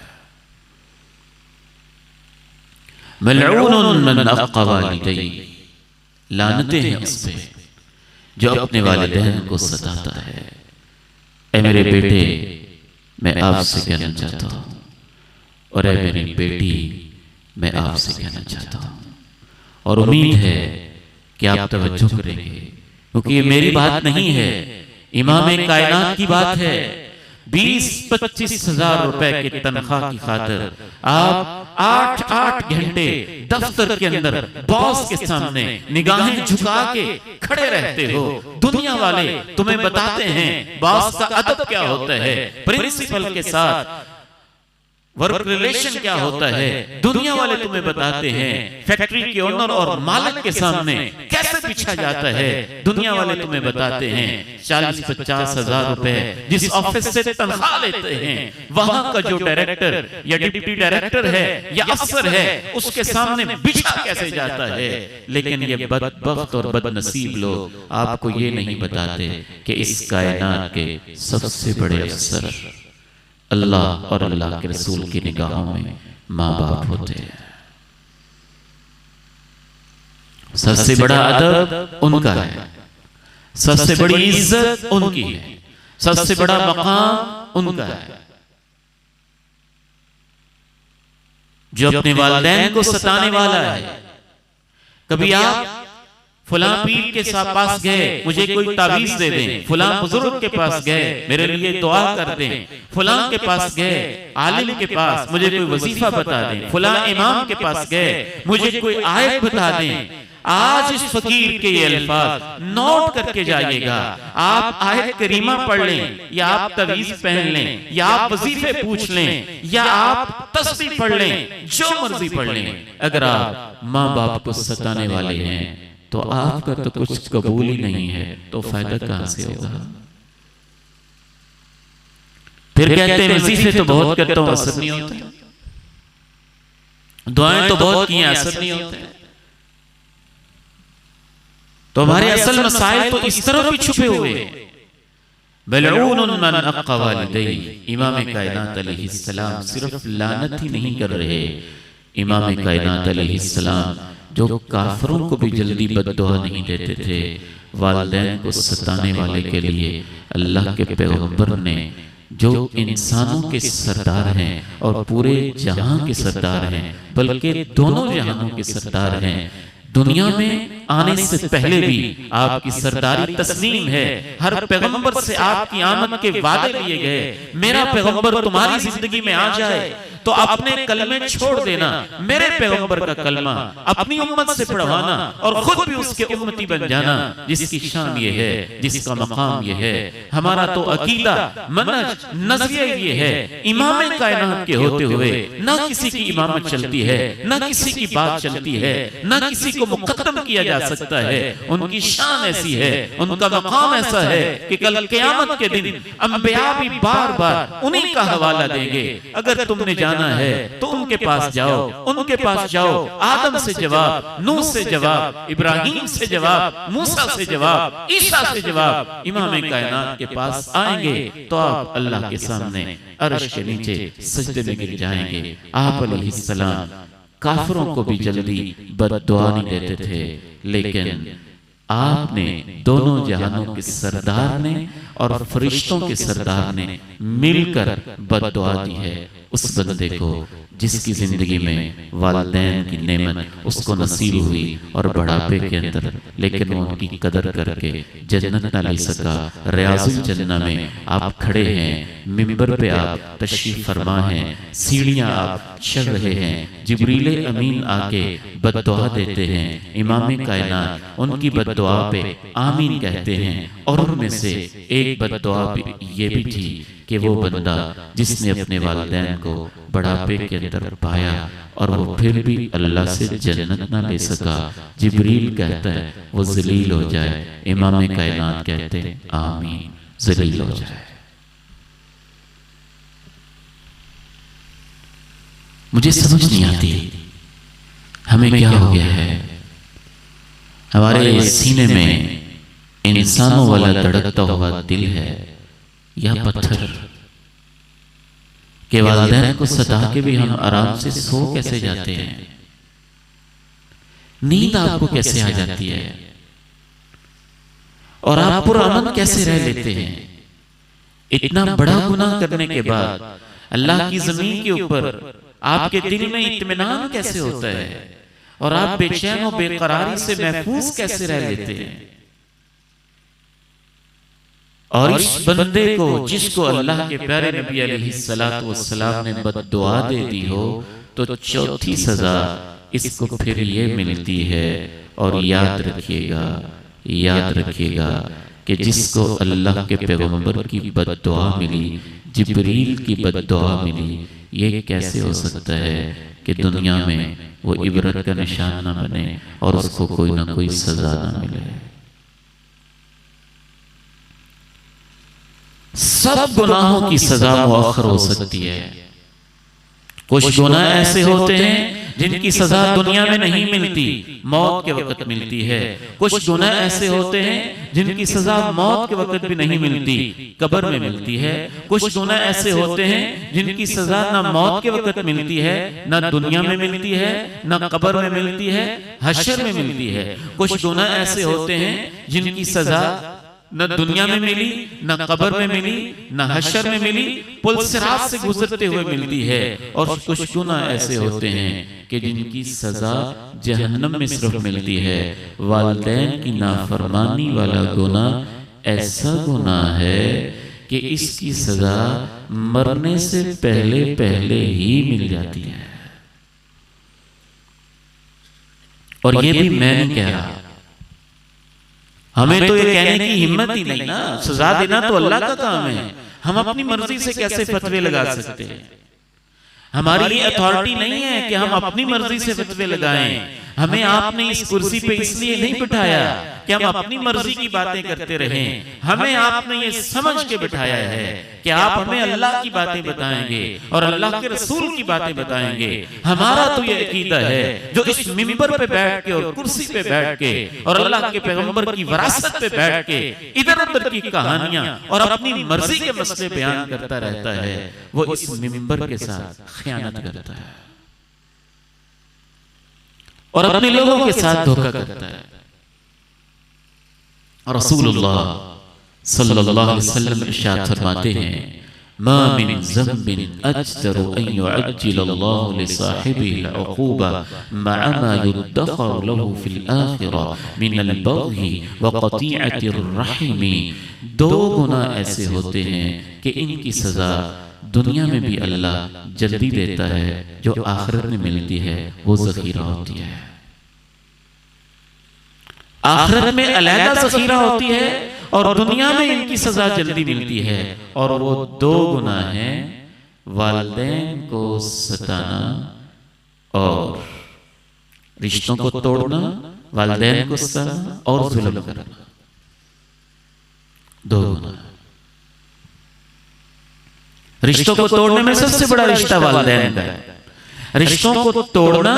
मलऊन मन अक्का वालिदैहि, लानतें हैं उस पे जो अपने वालिदैन को सताता है। ऐ मेरे बेटे मैं आपसे कहना चाहता हूँ, और ऐ मेरी बेटी मैं आपसे कहना चाहता हूँ, और उम्मीद है कि आप तवज्जो करेंगे, क्योंकि ये मेरी बात नहीं है, इमाम कायनात की बात है। 20-25 हजार रुपए की तनख्वाह की खातिर आप 8-8 घंटे दफ्तर के अंदर बॉस के सामने निगाहें झुका के खड़े रहते हो। दुनिया वाले तुम्हें बताते हैं बॉस का अदब क्या होता है, प्रिंसिपल के साथ वर्क रिलेशन क्या होता है। दुनिया वाले तुम्हें बताते हैं फैक्ट्री के ओनर और मालिक के सामने कैसे पीछा जाता है। दुनिया वाले तुम्हें बताते हैं 40-50 हजार रुपए जिस ऑफिस से तनख्वाह लेते हैं, वहां का जो डायरेक्टर या डिप्टी डायरेक्टर है या अफसर है, उसके सामने बिछा कैसे जाता है। लेकिन ये बदबख्त और बदनसीब लोग आपको ये नहीं बताते कि इस कायनात के सबसे बड़े अफसर अल्लाह और अल्लाह के रसूल की निगाहों में माँ बाप होते हैं। सबसे बड़ा अदब उनका है, सबसे बड़ी इज्जत उनकी है, सबसे बड़ा मकाम उनका है। जो अपने वालिदैन को सताने वाला है, कभी आप फलां पीर के पास गए, मुझे कोई ताबीज दे दें, फलां बुजुर्ग के पास गए, मेरे लिए दुआ कर दें, फलां के पास गए आलिम के पास, मुझे कोई वजीफा बता दें, फलां इमाम के पास गए, मुझे कोई आयत बता दें। आज इस फकीर के ये अल्फाज नोट करके जाइएगा। आप आयत करीमा पढ़ लें या आप तवीज पहन लें या आप वजीफे पूछ लें या आप तस्बीह पढ़ लें, जो मर्जी पढ़ लें, अगर आप माँ बाप को सताने वाले हैं तो आपका तो कुछ कबूल ही नहीं है, तो फायदा कहां से होगा। फिर कहते हैं वजीफे तो बहुत करता हूं, असर नहीं होता, दुआएं तो बहुत की, असर नहीं होते। तो हमारे असल मसाइल तो इस तरफ भी छुपे हुए हैं। बलऊनुन मन अक़्क़ा वालिदैहि, इमाम कायनात अलैहिस्सलाम सिर्फ लानत ही नहीं कर रहे, इमाम कायनात अलैहिस्सलाम जो काफरों को भी जल्दी बद्दुआ नहीं देते थे, वालिदैन को सताने वाले के लिए अल्लाह के पैगंबर ने, जो इंसानों के सरदार हैं और पूरे जहां के सरदार हैं, बल्कि दोनों जहानों के सरदार हैं, दुनिया में आने से पहले भी आपकी सरदारी तस्लीम है। हर पैगंबर से आपकी आमद के वादे लिए गए, मेरा पैगंबर तुम्हारी जिंदगी में आ जाए तो अपने कलमे छोड़ देना, मेरे पैगंबर का कलमा अपनी उम्मत से पढ़वाना और खुद भी उसके उम्मती बन जाना। जिसकी शान ये है, जिसका मकाम ये है। हमारा तो अकीदा, मनहज, नज़रिया ये है, इमाम कायनात के होते हुए ना किसी की इमामत चलती है, ना किसी की बात चलती है, ना किसी को मुकद्दम किया जा सकता है। उनकी शान ऐसी है, उनका मकाम ऐसा है कि कल क़यामत के दिन अंबिया भी बार बार उन्हीं का हवाला देंगे। अगर तुमने जाना है तो उनके पास जाओ, उनके पास जाओ। आदम से जवाब, नूह से जवाब, इब्राहिम से जवाब, मूसा से जवाब, ईसा से जवाब। इमाम कायनात के पास आएंगे तो आप अल्लाह के सामने अर्श के नीचे सजदे में गिर जाएंगे। आप अलैहिस्सलाम काफिरों को भी जल्दी बद्दुआ नहीं देते थे, लेकिन आपने दोनों जहानों के सरदार ने और फरिश्तों के सरदार ने मिलकर बद्दुआ दी है उस बंदे को जिसकी जिंदगी में वालिदैन की नेमत उसको नसीब हुई और बुढ़ापे के अंदर, लेकिन वो उनकी कदर करके जन्नत ना ले सका। रियाजुल जन्नह में आप खड़े हैं, मिंबर पे आप तशरीफ फरमा हैं, सीढ़ियां आप चढ़ रहे हैं, जिब्रील अमीन आके बद्दुआ देते हैं। इमाम कायनात उनकी बद्दुआ पे आमीन कहते हैं। और उनमें से एक बद्दुआ ये भी थी कि वो बंदा जिसने अपने वालिदैन को बुढ़ापे के अंदर पाया और वो फिर भी अल्लाह से जन्नत ना ले सका, जिब्रील कहता है वो जलील हो जाए। इमाम कायनात कहते हैं आमीन, जलील हो जाए। मुझे समझ नहीं आती हमें क्या हो गया है। हमारे सीने में इंसानों वाला धड़कता हुआ दिल है या पत्थर के वालिदैन को सता के भी हम आराम से सो कैसे जाते हैं? नींद आपको कैसे आ जाती है और आप पुरअमन कैसे रह लेते हैं? इतना बड़ा गुनाह करने के बाद अल्लाह की जमीन के ऊपर आपके दिल में इत्मीनान कैसे होता है? और आप बेचैन और बेकरारी से महफूज कैसे रह लेते हैं। और इस बंदे को जिसको अल्लाह के प्यारे नबी अलैहिस्सलातु वस्सलाम ने बद्दुआ दे दी हो, तो चौथी सजा इसको फिर ये मिलती है। और याद रखिएगा कि जिसको अल्लाह के पैगंबर की बद्दुआ मिली, जिब्रील की बद्दुआ मिली, ये कैसे हो सकता है कि दुनिया में वो इबरत का निशान न बने और उसको कोई ना कोई सजा न मिले। सब गुनाहों की सजा मुअख्खर हो सकती है। कुछ गुनाह ऐसे होते हैं जिनकी सजा दुनिया में नहीं मिलती, मौत के वक्त मिलती है। कुछ गुनाह ऐसे होते हैं जिनकी सजा मौत के वक्त भी नहीं मिलती, कब्र में मिलती है। कुछ गुनाह ऐसे होते हैं जिनकी सजा ना मौत के वक्त मिलती है, ना दुनिया में मिलती है, ना कब्र में मिलती है, हश्र में मिलती है। कुछ गुनाह ऐसे होते हैं जिनकी सजा न दुनिया में मिली, न कब्र में मिली, न हश्र में मिली, पुल सिरात से गुजरते हुए मिलती है। और कुछ गुनाह ऐसे होते हैं कि जिनकी सजा जहन्नम में सिर्फ मिलती है। वालिदैन की नाफरमानी वाला गुनाह ऐसा गुनाह है कि इसकी सजा मरने से पहले पहले ही मिल जाती है। और ये भी मैं नहीं कह रहा, हमें तो ये कहने की हिम्मत ही नहीं ना। सजा देना तो अल्लाह का काम है, हम अपनी मर्जी से कैसे फतवे लगा सकते हैं। हमारी ये अथॉरिटी नहीं है कि हम अपनी मर्जी से फतवे लगाएं। हमें आपने इस कुर्सी पे इसलिए नहीं बिठाया कि हम अपनी मर्जी की बातें करते रहें। हमें आपने ये समझ के बिठाया है कि आप हमें अल्लाह की बातें बताएंगे और अल्लाह के रसूल की बातें बताएंगे। हमारा तो ये अकीदा है, जो इस मिंबर पे बैठ के और कुर्सी पे बैठ के और अल्लाह के पैगंबर की विरासत पे बैठ के इधर उधर की कहानियां और अपनी मर्जी के मसले बयान करता रहता है, वो इस मिंबर के साथ खयानत करता है और अपने लोगों के साथ धोखा करता है। और रसूलुल्लाह सल्लल्लाहु अलैहि वसल्लम इरशाद फरमाते हैं, मा मिन ज़म्बिन अजदरु अन युअज्जिलल्लाहु लिसाहिबिहिल उक़ूबा मअ मा युद्दखरु लहु फिल आखिरह मिनल बग़ी व क़तीअतिर रहिमी। दो गुनाह ऐसे होते हैं कि इनकी सजा दुनिया में भी अल्लाह जल्दी देता है, जो आखिरत में मिलती है वो ज़ख़ीरा होती है। आखिरत में अलहदा ज़ख़ीरा होती है और दुनिया में इनकी सजा जल्दी मिलती है। और वो दो गुनाह हैं, वालिदैन को सताना और रिश्तों को तोड़ना, वालिदैन को सताना और जुल्म करना। दो गुनाह। रिश्तों को तोड़ने में सबसे बड़ा रिश्ता वालिदैन का है। रिश्तों को तोड़ना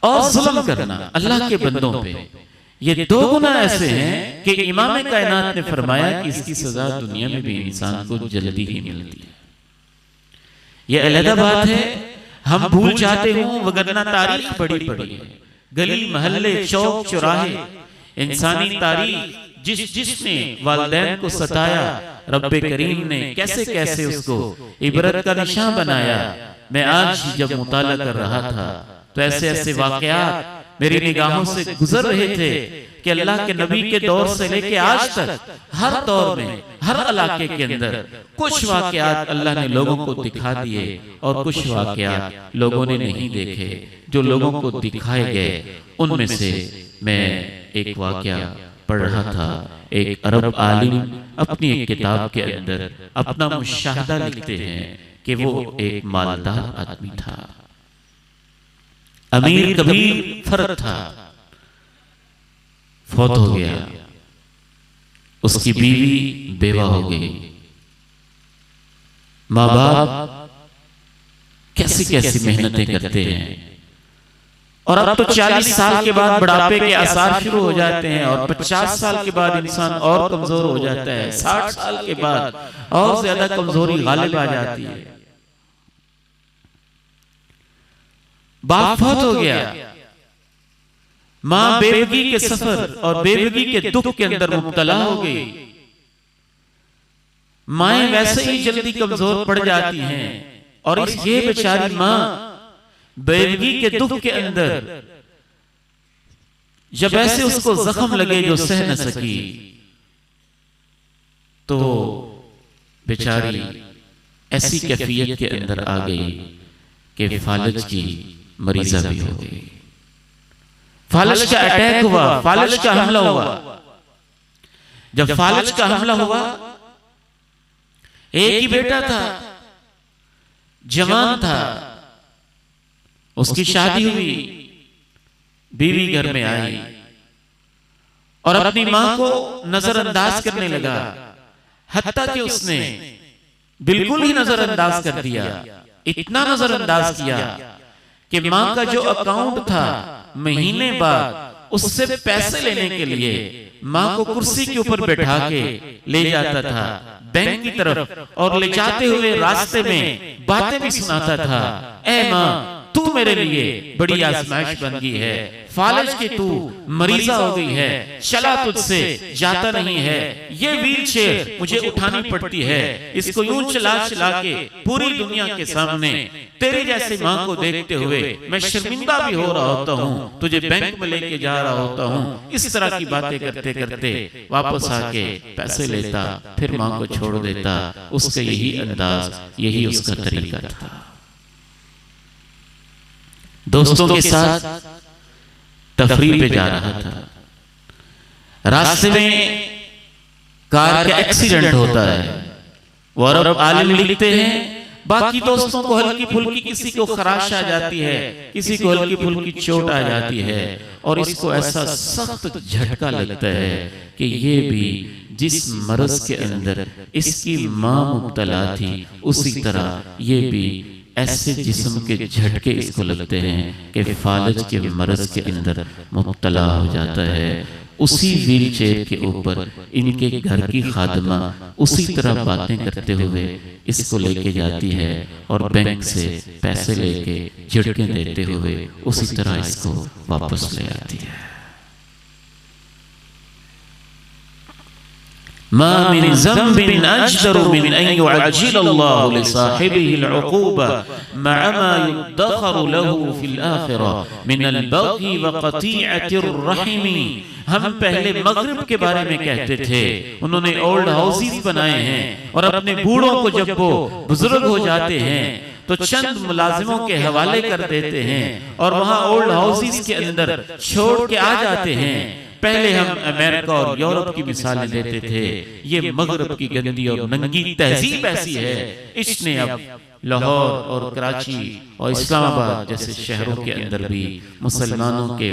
और जुल्म करना अल्लाह के बंदों पे, ये दो गुनाह ऐसे हैं कि इमाम कायनात ने फरमाया कि इसकी सजा दुनिया में भी इंसान को जल्दी ही मिलती है। ये अलग बात है, हम भूल जाते हो वगरना तारीख बड़ी पड़ी है। गली महल्ले चौक चौराहे इंसानी तारीख, जिसने वालिदैन को सताया, रब्बे करीम ने कैसे कैसे उसको इबरत का निशान बनाया। मैं आज जब मुताला कर रहा था तो ऐसे ऐसे वाकयात मेरी निगाहों से गुजर रहे थे कि अल्लाह के नबी के दौर से लेके आज तक हर दौर में हर इलाके के अंदर कुछ वाकयात अल्लाह ने लोगों को दिखा दिए और कुछ वाकयात लोगों ने नहीं देखे। जो लोगों को दिखाए गए उनमें से मैं एक वाकया पढ़ रहा था। एक अरब आलिम अपनी एक किताब के अंदर अपना मुशाहदा लिखते हैं कि वो एक मालदार आदमी था, अमीर कबीर फर्द था, फौत हो गया, उसकी बीवी बेवा हो गई, माँ बाप कैसी कैसी मेहनतें करते हैं। और अब तो 40 साल के बाद बुढ़ापे के आसार शुरू हो जाते हैं और 50 साल के बाद इंसान और कमजोर हो जाता है, 60 साल के बाद और ज्यादा कमजोरी गालिब आ जाती है। बाप फौत हो गया, मां बेवगी के सफर और बेवगी के दुख के अंदर मुब्तला हो गई। माएं वैसे ही जल्दी कमजोर पड़ जाती हैं और ये बेचारी मां बेवगी के दुख के अंदर जब ऐसे उसको जख्म लगे जो सह न सकी, तो बेचारी ऐसी कैफियत के अंदर आ गई कि फालज की मरीजा भी हो गई। फालज का अटैक हुआ, फालज का हमला हुआ। जब फालज का हमला हुआ, एक ही बेटा था, जवान था, उसकी शादी हुई, बीवी घर में आई और अपनी मां को नजरअंदाज करने लगा। हत्ता कि उसने बिल्कुल ही नजरअंदाज कर दिया। इतना नजरअंदाज किया कि मां का जो अकाउंट था, महीने बाद उससे पैसे लेने के लिए मां को कुर्सी के ऊपर बैठा के ले जाता था बैंक की तरफ, और ले जाते हुए रास्ते में बातें भी सुनाता था। ऐ मां, तू मेरे लिए बड़ी आजमाइश बन गई है, फालज के तू मरीजा हो गई है, चला तुझसे जाता नहीं है, ये व्हील चेयर मुझे उठानी पड़ती है, इसको यूं चला चला के पूरी दुनिया के सामने तेरे जैसे मां को देखते हुए मैं शर्मिंदा भी हो रहा होता हूँ, तुझे बैंक में लेके जा रहा होता हूँ। इस तरह की बातें करते करते वापस आके पैसे लेता, फिर मां को छोड़ देता। उसका यही अंदाज, यही उसका तरीका था। दोस्तों के साथ तफरीह पे जा रहा था, रास्ते में कार का एक्सीडेंट होता है। वो अरब आलिम लिखते हैं, बाकी दोस्तों को हल्की फुल्की, किसी को खराश आ जाती है, किसी को हल्की फुल्की चोट आ जाती है, और इसको ऐसा सख्त झटका लगता है कि ये भी जिस मर्ज के अंदर इसकी मां मुब्तला थी, उसी तरह ये भी ऐसे जिस्म के झटके इसको लगते हैं कि फालज के मर्ज के अंदर मुब्तला हो जाता है। उसी व्हील चेयर के ऊपर इनके घर की खादमा उसी तरह बातें करते हुए इसको लेके जाती है, और बैंक से पैसे लेके झटके देते हुए उसी तरह इसको वापस ले आती है। मा मिन ज़ंबिन अजदरु मिन अन युअज्जिल अल्लाहु लिसाहिबिही अल-उक़ूबा मअ मा युद्दखरु लहू फिल आखिरह मिन अल-बग़ी व क़तीअतिर रहिमी। हम पहले मगरिब के बारे में कहते थे, उन्होंने ओल्ड हाउसेस बनाए हैं, और अपने बूढ़ों को जब वो बुजुर्ग हो जाते हैं तो चंद मुलाजिमों के हवाले कर देते हैं और वहां ओल्ड हाउसेस के अंदर छोड़ के आ जाते हैं। पहले हम अमेरिका और यूरोप की मिसालें लेते थे, ये मगरब की गंदी और नंगी तहजीब ऐसी है, इसने अब लाहौर और कराची और इस्लामाबाद जैसे शहरों के अंदर भी, मुसलमानों के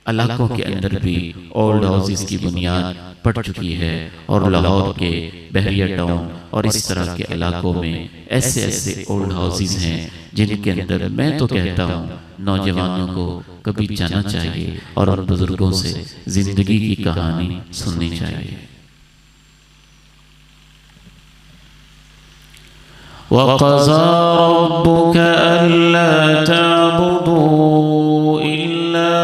इलाकों के अंदर भी ओल्ड हाउसेस की बुनियाद पड़ चुकी है। और लाहौर के बहरिया टाउन और इस तरह के इलाकों में ऐसे ऐसे ओल्ड हाउसेस हैं जिनके अंदर मैं तो कहता हूँ नौजवानों को कभी जाना चाहिए और उन बुजुर्गों से जिंदगी की कहानी सुननी चाहिए। वक़ज़ा रब्बुका अल्ला तअबुदू इल्ला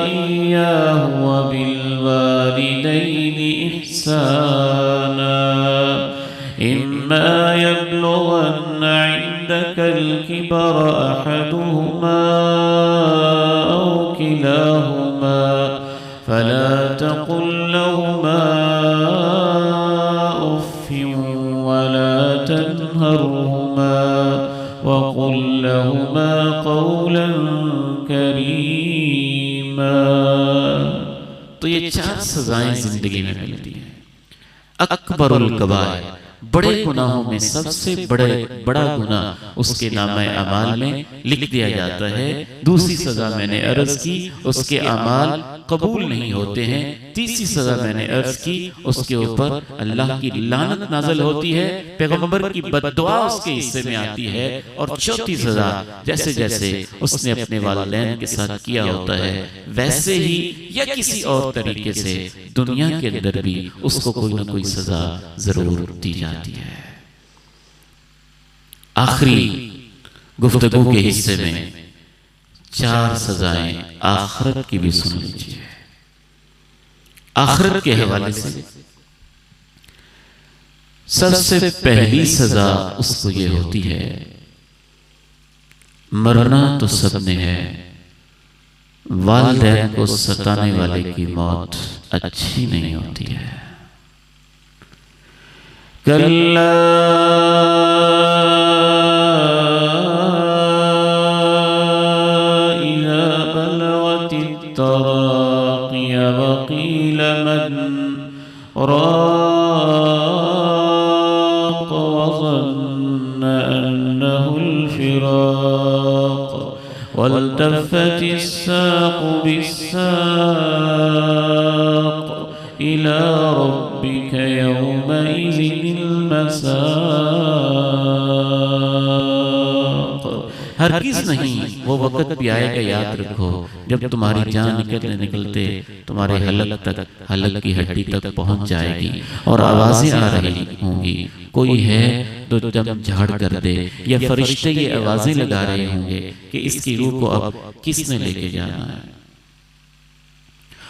इय्याहु व बिल वालिदैनि इहसाना इम्मा यब्लुगन्ना इंदकल किबरा अहदुहुमा औ किलाहुमा फला तक़ुल लहुमा उफ़्फ़िन वला तन्हरहुमा वक़ुल लहुमा क़ौलन करीमा। तो ये चार सजाएं जिंदगी में मिलती हैं। अकबरुल कबाइर, बड़े गुनाहों में सबसे बड़ा गुनाह उसके नामे अमाल में लिख दिया जाता है। दूसरी सजा मैंने अर्ज की, उसके अमाल कबूल नहीं होते हैं। तीसरी सजा मैंने अर्ज की, उसके ऊपर अल्लाह की लानत नाज़िल होती है, पैगंबर की बद्दुआ उसके हिस्से में आती है। और चौथी सजा, जैसे जैसे उसने अपने वालिदैन के साथ किया होता है वैसे ही या किसी और तरीके से दुनिया के अंदर भी उसको कोई ना कोई सजा जरूर दी जाती है। आखिरी गुफ्तगू के हिस्से में चार सजाएं आखिरत की भी सुन लीजिए। आखिरत के हवाले से सबसे पहली सजा उसको ये होती है, मरना तो सबने है, वालिदैन को सताने वाले की मौत अच्छी नहीं होती है। कल्ला इज़ा बलगतित तराक़िय वक़ील मन राक़ वज़न्न अन्नहुल फ़िराक़ वल्तफ़्फ़तिस साक़ु बिस्साक़ इला रब्बिक यौमइज़िनिल मसाक़। हरगिज़ नहीं, वो वक़्त भी आएगा, याद रखो, जब तुम्हारी जान निकलते तुम्हारे हलक तक, हलक की हड्डी तक पहुंच जाएगी और आवाज़ें आ रही होंगी, कोई है तो जब झाड़ कर दे, या फरिश्ते ये आवाज़ें लगा रहे होंगे कि इसकी रूह को अब किसने लेके जाना है,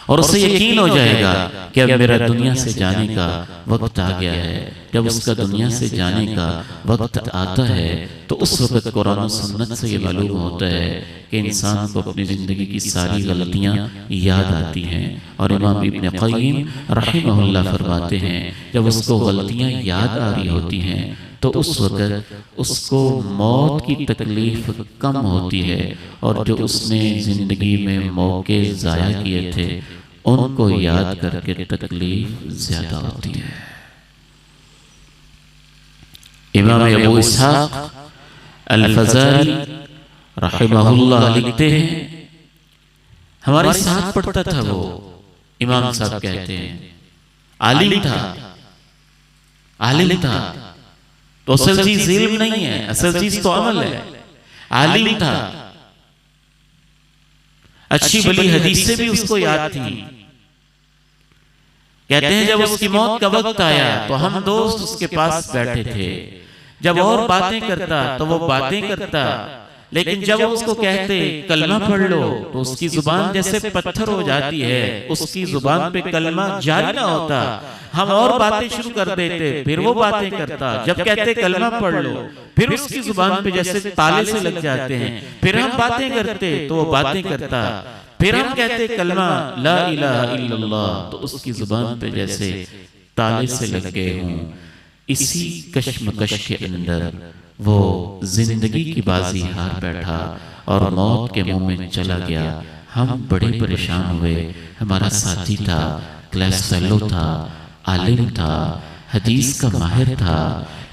और उससे यकीन हो जाएगा कि अब मेरा दुनिया से जाने का वक्त आ गया है। जब उसका दुनिया से जाने का वक्त आता है तो उस वक्त कुरान और सुन्नत से ये मालूम होता है कि इंसान को अपनी ज़िंदगी की सारी गलतियाँ याद आती हैं। और इमाम इब्न क़य्यिम रहमहुल्लाह फरमाते हैं, जब उसको गलतियाँ याद आ रही होती हैं तो उस वक़्त उसको मौत की तकलीफ़ कम होती है, और जो उसने ज़िंदगी में मौके ज़ाया किए थे उनको याद करके तकलीफ़ ज़्यादा होती है। इमाम अबू इसहाक़ अल-फ़ज़ाली रहमहुल्लाह लिखते हैं, हमारे साथ पढ़ता था वो इमाम साहब, कहते हैं आलिम था, तो असल चीज इल्म नहीं है, असल चीज तो अमल है। आलिम था, अच्छी भली हदीसें भी उसको याद थी। कहते हैं जब उसकी मौत का वक्त आया तो हम दोस्त उसके पास बैठे थे, जब और बातें करता तो वो बातें करता, लेकिन जब उसको कहते कलमा पढ़ लो तो उसकी जुबान जैसे पत्थर हो जाती है, उसकी जुबान पे कलमा जारी ना होता। हम और बातें शुरू कर देते, फिर वो बातें करता। जब कहते कलमा पढ़ लो, फिर उसकी जुबान पे जैसे ताले से लग जाते हैं, फिर हम बातें करते तो वो बातें करता। फिर हम कहते कलमा ला इलाहा इल्लल्लाह, तो उसकी जुबान पे जैसे ताले से लग गए हों। इसी कश्मकश के अंदर वो जिंदगी की बाजी हार बैठा और मौत के मुंह में चला गया। हम बड़े परेशान हुए। हमारा साथी था, क्लास फेलो था, आलिम था, हदीस का माहिर था,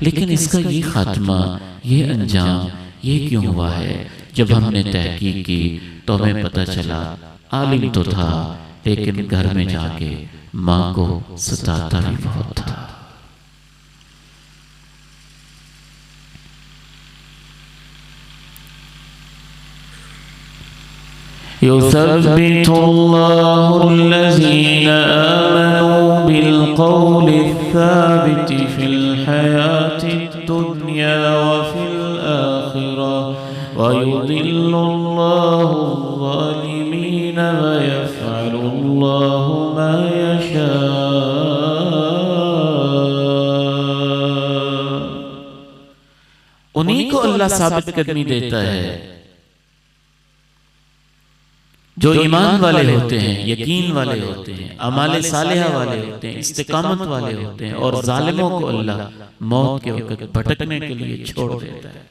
लेकिन इसका ये खात्मा, ये अंजाम, ये क्यों हुआ है? जब हमने तहकीक की तो हमें पता चला आलिम तो था, लेकिन घर में जाके माँ को सताता भी बहुत था। युसब्बितुल्लाहुल्लज़ीना आमनू बिलक़ौलि स्साबिति फिल हयातिद दुन्या व फिल आखिरह व युदिल्लुल्लाहु ज़ालिमीन व यफ़अलुल्लाहु मा यशा। उन्हीं को अल्लाह साबित कदमी देता है जो ईमान वाले होते हैं, यकीन वाले होते हैं, अमाले सालिहा वाले होते हैं, इस्तिकामत वाले होते हैं, और जालिमों को अल्लाह मौत के वक्त भटकने के लिए छोड़ देता है।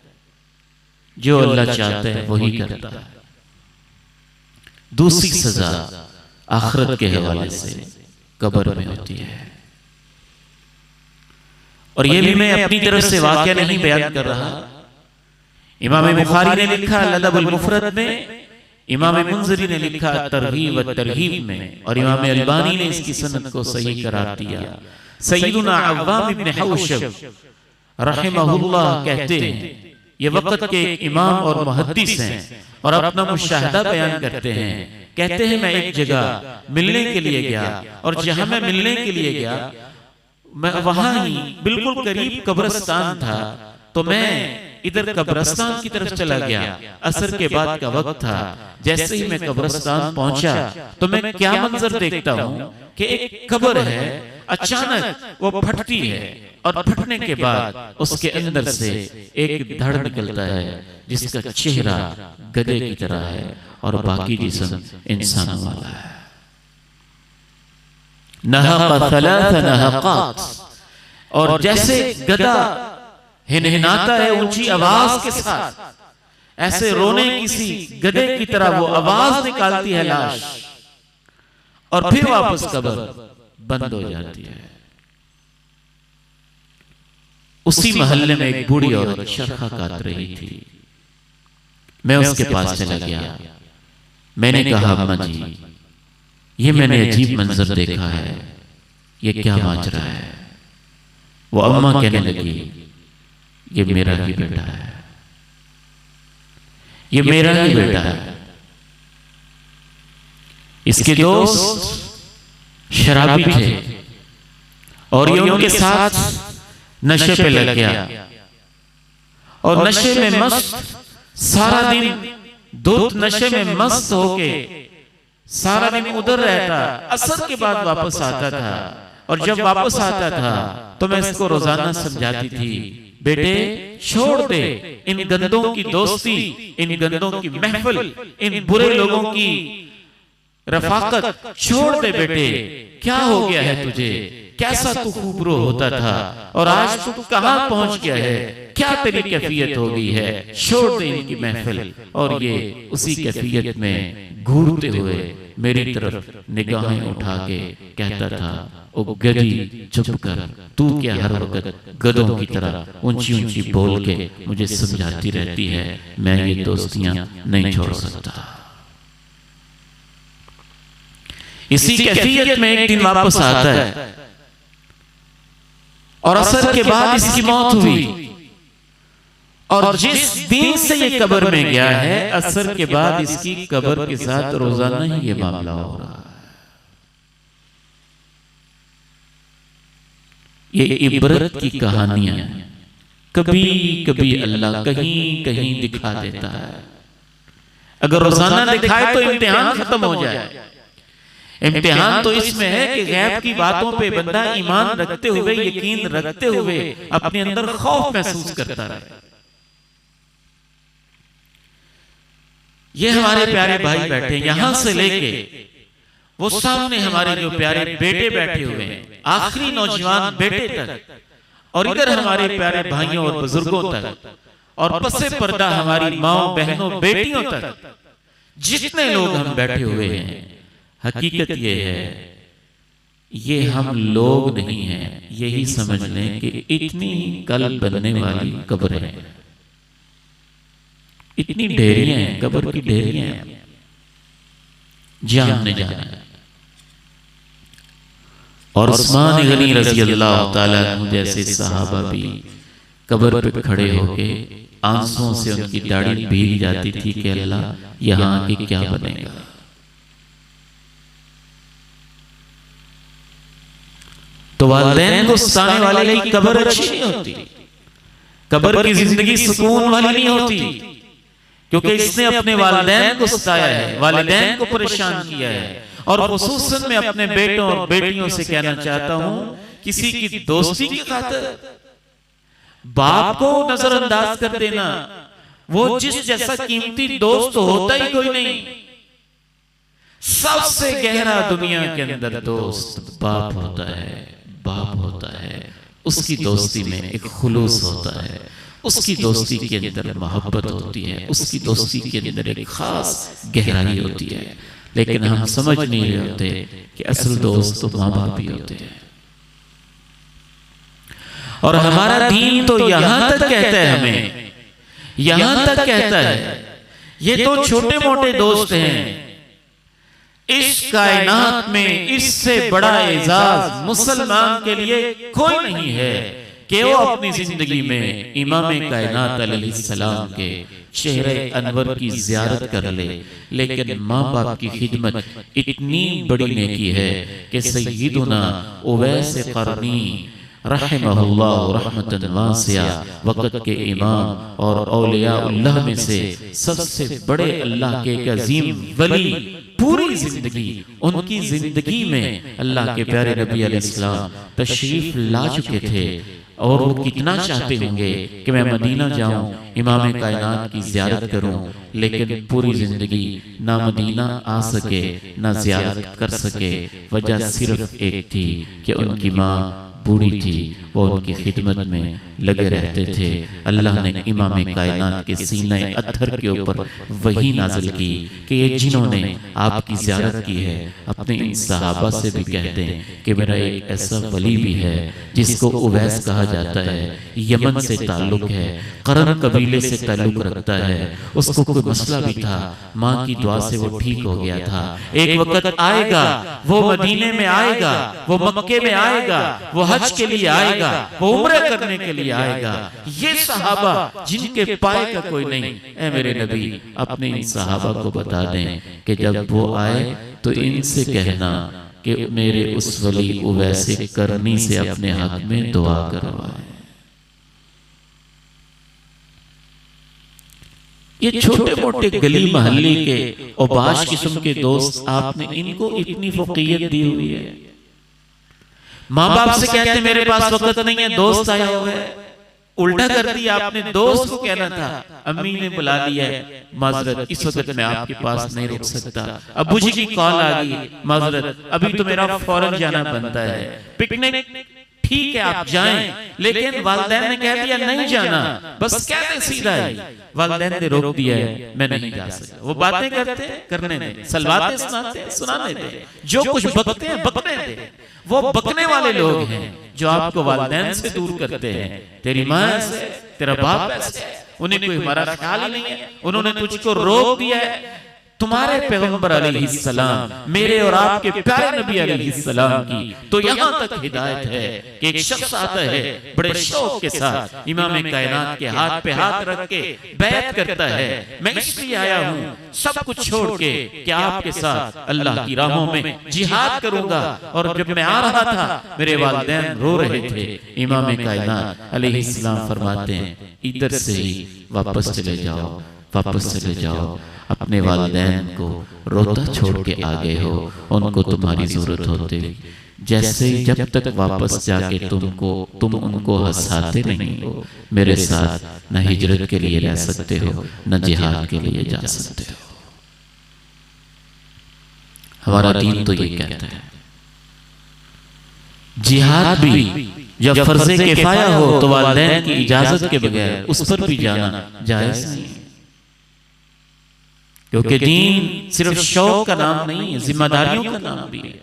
जो अल्लाह चाहता है वही करता है। दूसरी सजा आखिरत के हवाले से कब्र में होती है, और ये भी मैं अपनी तरफ से वाक़या नहीं बयान कर रहा। इमाम बुखारी ने लिखा अल-अदबुल मुफ़रद में, इमाम मुंज़िरी ने लिखा तरगीब व तरहीब में, और इमाम अलबानी ने इसकी सनद को सही करार दिया। सय्यदुना अव्वाम इब्न हौशब रहमहुल्लाह कहते हैं, ये वक्त के इमाम और मुहद्दिस हैं और अपना मुशाहदा बयान करते हैं। कहते हैं मैं एक जगह मिलने के लिए गया, और जहां मैं मिलने के लिए गया मैं वहां ही बिल्कुल करीब कब्रिस्तान था, तो मैं इधर कब्रिस्तान की तरफ चला गया। असर के बाद का वक्त था। जैसे ही मैं कब्रिस्तान पहुंचा तो मैं क्या मंजर देखता हूं कि एक कब्र है, अचानक वो फटती है, और फटने के बाद उसके अंदर से एक धड़ निकलता है जिसका चेहरा गधे की तरह है, और बाकी जिस्म इंसानों वाला है। नहक़ थलाथ नहक़ात, और जैसे गधा हिनहिनाता है ऊंची आवाज के साथ, ऐसे रोने किसी गधे की तरह वो आवाज निकालती है लाश, और फिर वापस कब्र बंद हो जाती है। उसी मोहल्ले में एक बूढ़ी औरत चरखा काट रही थी। मैं उसके पास चला गया। मैंने कहा, अम्मा जी, ये मैंने अजीब मंजर देखा है, ये क्या माजरा है? वो अम्मा कहने लगी, ये मेरा ही बेटा है, ये मेरा ही बेटा है। इसके दोस्त शराबी थे और ये उनके साथ नशे पे लग गया, और नशे में मस्त सारा दिन, दूध नशे में मस्त होके सारा दिन उधर रहता। असर के बाद वापस आता था, और जब वापस आता था तो मैं इसको रोजाना समझाती थी, बेटे छोड़ दे इन गंदों की दोस्ती, इन गंदों की महफिल, इन बुरे लोगों की रफाकत छोड़ दे बेटे। क्या हो गया है तुझे? कैसा तू खूबरो होता था और आज तू कहां पहुंच गया है? क्या तेरी कैफियत हो गई है? छोड़ दे इनकी महफिल। और ये उसी कैफियत में घूरते हुए मेरी तरफ निगाहें उठा के कहता था, ओ गधी चुप कर, तू क्या हर वक्त गधों की तरह ऊंची ऊंची बोल के मुझे समझाती रहती है? मैं ये दोस्तियां नहीं छोड़ सकता। इसी कैफियत में एक दिन वापस आता है, और असर के बाद इसकी मौत हुई। और जिस दिन से ये कब्र में गया है, असर के बाद इसकी कब्र के साथ रोजाना ही ये मामला हो रहा है। ये इबरत की कहानियां कभी कभी अल्लाह कहीं कहीं दिखा देता है। अगर रोजाना दिखाए तो इम्तिहान खत्म हो जाए। इम्तिहान तो इसमें है कि गैब की बातों पे बंदा ईमान रखते हुए, यकीन रखते हुए अपने अंदर खौफ महसूस करता रहे। ये हमारे प्यारे भाई बैठे यहां से लेके वो सामने हमारे जो प्यारे बेटे बैठे हुए हैं, आखिरी नौजवान बेटे तक, और इधर हमारे प्यारे भाइयों और बुजुर्गों तक, और पसे पर्दा हमारी माओ बहनों बेटियों तक, जितने लोग हम बैठे हुए हैं, हकीकत ये है, ये हम लोग नहीं हैं। यही समझ लें कि इतनी कल बनने वाली कब्र है, इतनी ढेरियां हैं, कब्र की ढेरियां हैं, जहां हमने जाना है। और उस्मान गनी रज़ी अल्लाह ताला अन्हु जैसे सहाबा भी कब्र पे खड़े होके आंसुओं से उनकी दाढ़ी भीग जाती थी कि अल्लाह यहाँ आके क्या बनेगा। तो वालिदैन को सताने वाले की कब्र अच्छी नहीं होती, कब्र की जिंदगी सुकून वाली नहीं होती, क्योंकि इसने अपने वालिदैन को सताया है, वालिदैन को परेशान किया है। और खुसूसन में अपने बेटों और बेटियों से कहना चाहता हूं, किसी की दोस्ती की खातिर बाप को नजरअंदाज कर देना, वो जिस जैसा कीमती दोस्त होता ही कोई नहीं। सबसे गहरा दुनिया के अंदर दोस्त बाप होता है, बाप होता है। उसकी दोस्ती में एक खुलूस होता है, उसकी दोस्ती के अंदर मोहब्बत होती है, उसकी दोस्ती के अंदर एक खास गहराई होती है। लेकिन हम समझ नहीं रहे होते कि असल दोस्त तो माँ बाप ही होते हैं। और हमारा दीन तो यहां तक कहता है, हमें यहां तक कहता है, ये तो छोटे मोटे दोस्त हैं, इस कायनात में इससे बड़ा एजाज मुसलमान के लिए कोई नहीं है कि वो अपनी जिंदगी में इमाम कायनात अलैहिस्सलाम के चेहरे अनवर की जियारत कर ले। लेकिन माँ बाप की खिदमत इतनी बड़ी नेकी है कि सय्यदुना उवैस क़रनी रहमहुल्लाह रहमतन वासिया, वक़्त के इमाम और औलियाउल्लाह में से सबसे बड़े अल्लाह के एक अजीम वली, पूरी जिंदगी उनकी जिंदगी में अल्लाह के प्यारे नबी अलैहिस्सलाम तशरीफ ला चुके थे। और वो कितना चाहते होंगे कि मैं मदीना जाऊं, इमाम कायनात की ज़ियारत करूं, लेकिन पूरी ज़िंदगी ना मदीना आ सके ना ज़ियारत कर सके। वजह सिर्फ एक थी कि उनकी माँ बूढ़ी थी, वो उनकी खिदमत में लगे रहते थे। अल्लाह ने इमाम कायनात के सीने अत्थर के ऊपर वही नाजिल की कि ये जिन्होंने आपकी ज़ियारत की है अपने इन सहाबा से भी कह दें कि मेरा एक ऐसा वली भी है जिसको उवैस कहा जाता है, यमन से ताल्लुक है, करन कबीले से ताल्लुक रखता है, उसको कोई मसला भी था, माँ की दुआ से वो ठीक हो गया था। एक वक्त आएगा वो मदीने में आएगा, वो मक्के में आएगा, वो हज के लिए आएगा, वो उम्रे करने के लिए आएगा। ये सहाबा जिनके पाए का कोई नहीं, ऐ मेरे नबी अपने इन सहाबा को बता दें कि जब वो आए तो इनसे कहना कि मेरे उस वली उवैसे करनी से अपने हक में दुआ करवाए। ये छोटे मोटे गली मोहल्ले के औबाश किस्म के दोस्त, आपने इनको इतनी फकीयत दी हुई है। माँ बाप से कहते मेरे पास वक्त नहीं है, दोस्त आया हुआ है, उल्टा कर दिया आपने। दोस्त को कहना था अम्मी ने बुला लिया है, माजरत इस वक्त मैं आपके पास नहीं रुक सकता, अब्बू जी की कॉल आ गई, माजरत अभी तो मेरा फौरन जाना बनता है, पिकनिक ठीक है आप जाएं, लेकिन वालिदैन ने कह दिया नहीं जाना, बस कहते सीधा ही वालिदैन ने रोक दिया है, मैं नहीं जा सकता। वो बातें करते करने दे, सलवाते सुनाते सुनाने दे, जो कुछ बकते हैं बकने दे। वो बकने वाले लोग हैं जो आपको वालिदैन से दूर करते हैं। तेरी माँ ऐसे, तेरा बाप ऐसे, उन्हें कोई हमारा ख्याल ही नहीं है, उन्होंने तुझको रोक दिया है। तुम्हारे पैगंबर अलैहिस्सलाम, मेरे और आपके प्यारे नबी अलैहिस्सलाम की तो यहाँ तक हिदायत है कि एक शख्स आता है बड़े शौक के साथ, इमाम कायनात के हाथ पे हाथ रख के बैत करता है, मैं इसलिए आया हूँ सब कुछ छोड़ के कि आपके साथ अल्लाह की राहों में जिहाद करूंगा। और जब मैं आ रहा था मेरे वालिदैन रो रहे थे। इमाम कायनात अलैहिस्सलाम फरमाते हैं इधर से ही वापस चले जाओ, वापस चले जाओ, अपने वालिदैन को रोता छोड़ के आ गए हो, उनको तुम्हारी जरूरत होती। जैसे जब तक वापस जाके तुम उनको हंसाते नहीं हो, मेरे साथ न हिजरत के लिए रह सकते हो न जिहाद के लिए जा सकते हो। हमारा दीन तो ये कहता है जिहाद भी जब फर्ज़े किफ़ाया हो तो वालिदैन की इजाजत के बगैर उस पर भी जाना जायज नहीं, क्योंकि दीन सिर्फ शौक का नाम नहीं है, जिम्मेदारियों का नाम भी है।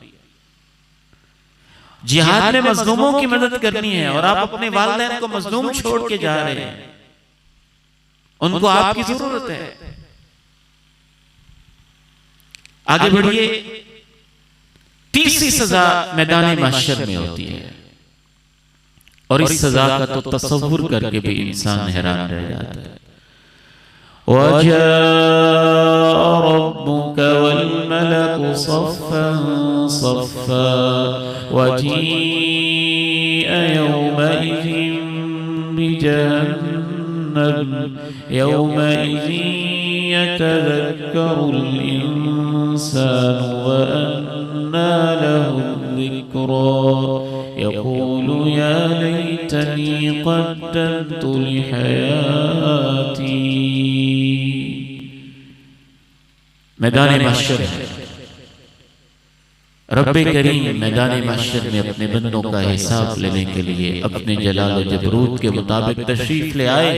जिहाद में मजलूमों की मदद करनी है और आप अपने वालिदैन को मजलूम छोड़ के जा रहे हैं, उनको आपकी जरूरत है। आगे बढ़िए। तीसरी सजा मैदान महशर में होती है और इस सजा का तो तसव्वुर करके भी इंसान हैरान रह जाता है। वजाअ रब्बुक वल मलकु सफ़्फ़न सफ़्फ़ा वजीअ यौमइज़िन बिजहन्नम यौमइज़िन यतज़क्करुल इंसानु व अन्ना लहु ज़िक्रा यक़ूलु या लैतनी क़द्दमतु लिहयाती। मैदान महशर है। रब्बे करीम मैदान महशर में अपने बंदों का हिसाब लेने के लिए अपने जलाल और जबरूत के मुताबिक तशरीफ ले आए।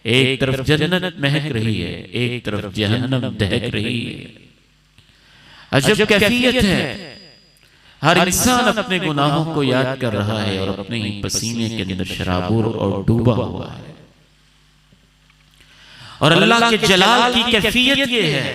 एक तरफ जन्नत महक रही है, एक तरफ जहन्नम दहक रही है। अजब कैफियत है। हर इंसान अपने गुनाहों को याद कर रहा है और अपने ही पसीने के अंदर शराबुर और डूबा हुआ है। और अल्लाह के जलाल की कैफियत ये है,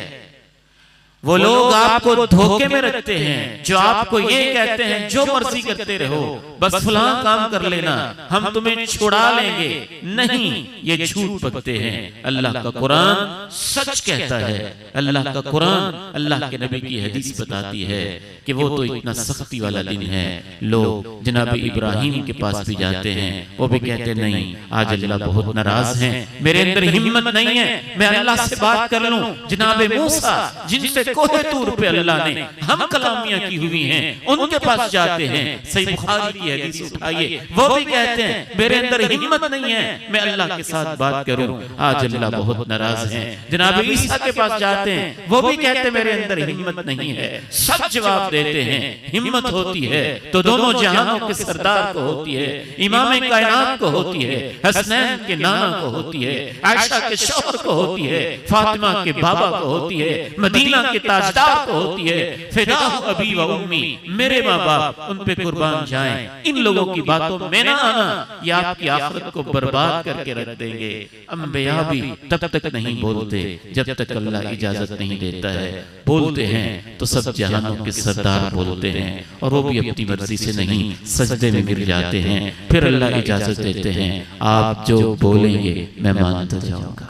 वो लोग आपको धोखे में रखते हैं जो आपको ये कहते हैं जो मर्जी करते रहो, बस फलां काम कर लेना, हम तुम्हें छुड़ा लेंगे। नहीं, ये झूठ बकते हैं। अल्लाह का कुरान सच कहता है। अल्लाह का कुरान, अल्लाह के नबी की हदीस बताती है कि वो तो इतना सख्ती वाला दिन है। लोग जनाब इब्राहिम के पास भी जाते हैं, वो भी कहते नहीं आज अल्लाह बहुत नाराज हैं, मेरे अंदर हिम्मत नहीं है मैं अल्लाह से बात कर लूं। जनाब मूसा जिनसे कोहे तूर पे अल्लाह ने हम कलामियां की हुई हैं, उनके पास जाते हैं। सही बुखारी की हदीस उठाइए, वो भी कहते हैं मेरे अंदर हिम्मत नहीं है मैं अल्लाह के साथ बात करूं, आज अल्लाह बहुत नाराज है। जनाब ईसा के पास जाते हैं, वो भी कहते हैं मेरे अंदर हिम्मत नहीं है। सब जवाब देते हैं हिम्मत होती है तो दोनों जहानों के सरदार को होती है, इमाम कायनात को होती है, हसनैन के नाना को होती है, आयशा के शौहर को होती है, फातिमा के बाबा को होती है, मदीना के ताजदार को होती है। फिदा अबी व उम्मी, मेरे माँ बाप उन पे कुर्बान जाएं। इन लोगों की बातों में ना आना, ये आपकी आखिरत को बर्बाद करके रख देंगे। अंबिया भी तब तक नहीं बोलते जब तक अल्लाह इजाजत नहीं देता है। बोलते हैं तो सब जहानों के सरदार बोलते हैं, और वो भी अपनी मर्जी से नहीं, सजदे में गिर जाते हैं। फिर अल्लाह इजाजत देते हैं, आप जो बोलेंगे मैं मानता जाऊंगा।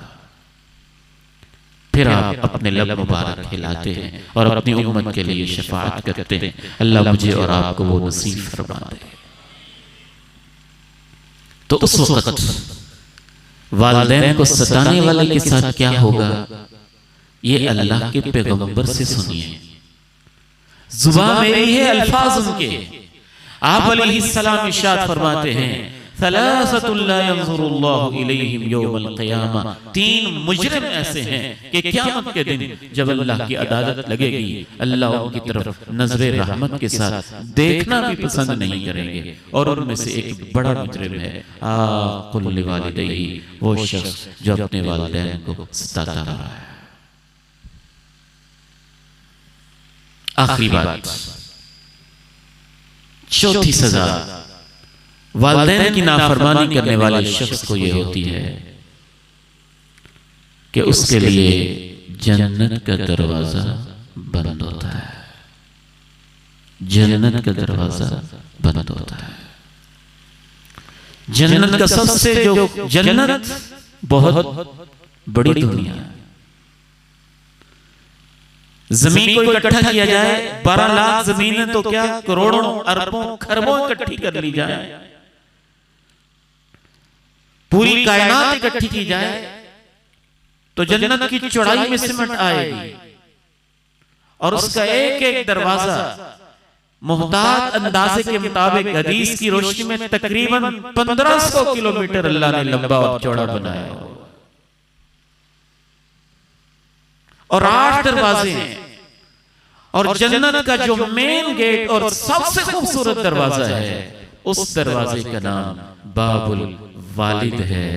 फिर आप अपने लब मुबारक हिलाते हैं और अपनी उम्मत के लिए शफाअत करते हैं। अल्लाह मुझे और आपको वो नसीब फरमा दे। तो उस वक्त वालिदैन को सताने वाले के साथ क्या होगा, ये अल्लाह के पैगंबर से सुनिए। जुबान मेरी है, अल्फाज उनके। आप अलैहिस्सलाम इरशाद फरमाते हैं, तीन मुजरिम ऐसे हैं कि क़यामत के दिन जब अल्लाह की अदालत लगेगी, अल्लाह उनकी तरफ नजरे रहमत के साथ देखना भी पसंद नहीं करेंगे। और उनमें से एक बड़ा मुजरिम है आक़ुल लिवालिदैहि, वो शख्स जो अपने वालिदैन को सताता रहा है। आखिरी बात, चौथी सजा वालिदैन की नाफरमानी करने वाले शख्स को यह होती है कि उसके लिए जन्नत का दरवाजा बंद होता है। जन्नत का दरवाजा बंद होता है। जन्नत का सबसे जो जन्नत बहुत बड़ी दुनिया है। जमीन को इकट्ठा किया जाए, 12 लाख जमीन है तो क्या करोड़ों अरबों खरबों इकट्ठी कर ली जाए, पूरी कायनात इकट्ठी की जाए तो जन्नत की चौड़ाई में सिमट आएगी। और उसका एक एक दरवाजा मुहतात अंदाजे के मुताबिक हदीस की रोशनी में तकरीबन 1500 किलोमीटर अल्लाह ने लंबा और चौड़ा बनाया। और 8 दरवाजे हैं। और जन्नत का जो मेन गेट और सबसे खूबसूरत दरवाजा है, उस दरवाजे का नाम बाबुल वालिद है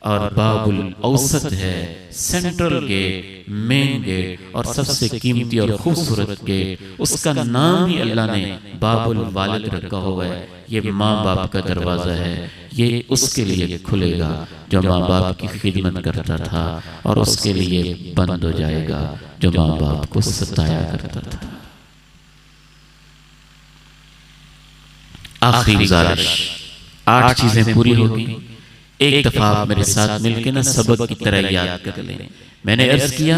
और बाबुल औसत है। सेंट्रल गेट, मेन गेट और सबसे कीमती और खूबसूरत गेट, उसका नाम ही अल्लाह ने बाबुल वालिद रखा हुआ है। ये माँ बाप का दरवाजा है। ये उसके लिए खुलेगा जो माँ बाप की खिदमत करता था, और उसके लिए बंद हो जाएगा जो माँ बाप को सताया करता था। आखिरी गुजारिश, 8 चीजें पूरी होगी। एक दफा आप मेरे साथ मिलकर ना सबक की तरह याद कर लें। मैंने अर्ज किया,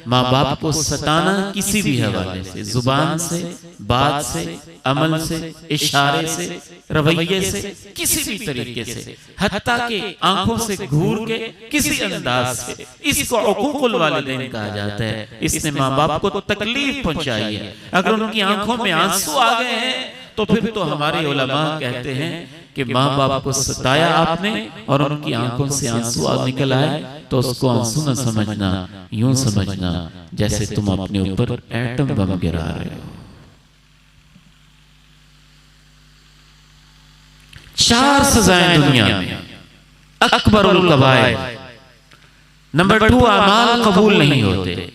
माँ बाप को सताना किसी भी हवाले से, जुबान से, बात से, अमल से, इशारे से, रवैये से, किसी भी तरीके से, हत्ता के आंखों से घूर के किसी अंदाज से, इसको उकूकुल वालिदैन कहा जाता है। इसने माँ बाप को तकलीफ पहुंचाई है। अगर उनकी आंखों में आंसू आ गए हैं तो फिर तो हमारे उलमा कहते हैं कि माँ बाप को सताया आपने और उनकी आंखों से आंसू निकल आए तो उसको आंसू न समझना, यूं समझना जैसे तुम अपने ऊपर एटम बम गिरा रहे हो। 4 सजाएं दुनिया में। अकबरुल कबाइर। नंबर 2, अमाल कबूल नहीं होते।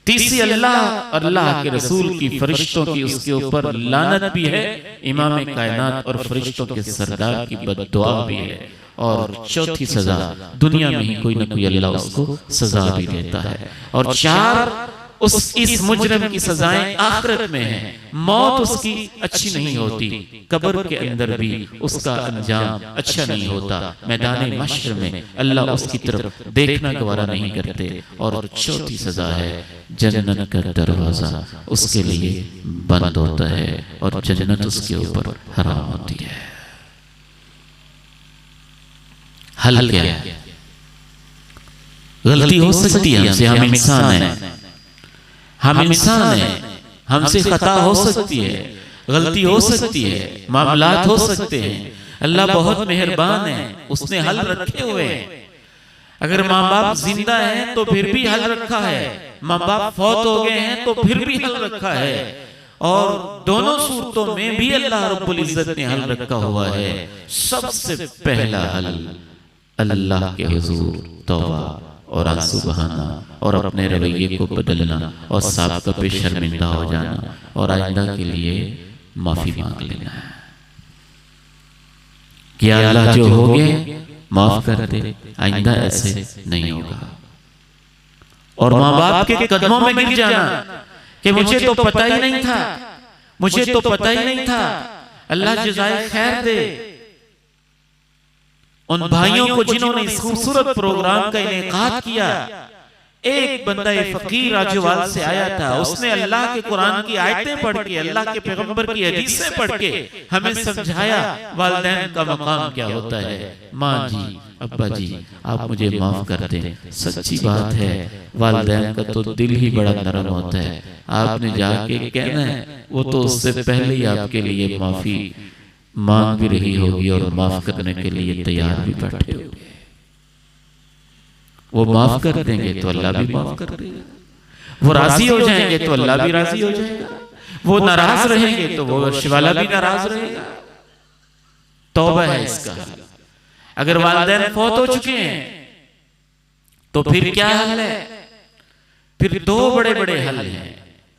तीसरी, अल्लाह के रसूल की फरिश्तों की उसके ऊपर लानत भी है, इमाम कायनात और फरिश्तों के सरदार की बद्दुआ भी है। और चौथी सजा, दुनिया में ही कोई ना कोई अल्लाह उसको सजा भी देता है। और 4 इस मुजरिम की सजाएं आखिरत में है। मौत उसकी अच्छी नहीं होती, कब्र के अंदर भी उसका अंजाम अच्छा नहीं होता, मैदान मशर में अल्लाह उसकी तरफ देखना गवारा नहीं करते। और चौथी सजा है, जन्नत का दरवाजा उसके लिए बंद होता है और जन्नत उसके ऊपर हराम होती है। हल क्या है? गलती हो सकती है हमसे, हम इंसान हैं, हम इंसान हैं, हमसे खता हो सकती है, गलती हो सकती है, मामलात हो सकते हैं। अल्लाह बहुत मेहरबान है, उसने हल रखे हुए हैं। अगर माँ बाप जिंदा हैं तो फिर भी हल रखा है, माँ बाप फौत हो गए हैं तो फिर भी हल रखा है। और दोनों सूरतों में भी अल्लाह रब्बुल इज्जत ने हल रखा हुआ है। सबसे पहला हल अल्लाह के हुजूर तौबा और आंसू बहाना और अपने रवैये को बदलना और साबिक़ा पे शर्मिंदा हो जाना और आइंदा के लिए माफी मांग लेना है कि अल्लाह जो हो गए माफ कर दे, आइंदा ऐसे नहीं होगा। और माँ बाप के कदमों में गिर जाना कि मुझे तो पता ही नहीं था, मुझे तो पता ही नहीं था। अल्लाह जज़ाए खैर दे उन भाइयों को जिन्होंने इस खूबसूरत प्रोग्राम का इनेकाद किया। एक बंदा फकीर राजवाल से आया था, उसने अल्लाह के कुरान की आयतें पढ़ के, अल्लाह के पैगंबर की हदीसें पढ़ के हमें समझाया वालिदैन का मकाम क्या होता है। माँ जी, अब्बा जी, आप मुझे माफ कर दें। सच्ची बात है, वालिदैन का तो दिल ही बड़ा नरम होता है। आपने जाके कहना है, वो तो उससे पहले ही आपके लिए माफी मांग भी रही होगी और माफ करने के लिए तैयार भी बैठे होंगे। वो माफ कर देंगे तो अल्लाह भी माफ कर देगा, वो राजी हो जाएंगे तो अल्लाह भी राजी हो जाएगा, वो नाराज रहेंगे तो वो शिवाला भी नाराज रहेगा। तौबा है इसका। अगर वालिदैन फौत हो चुके हैं तो फिर क्या हल है? फिर दो बड़े बड़े हल हैं।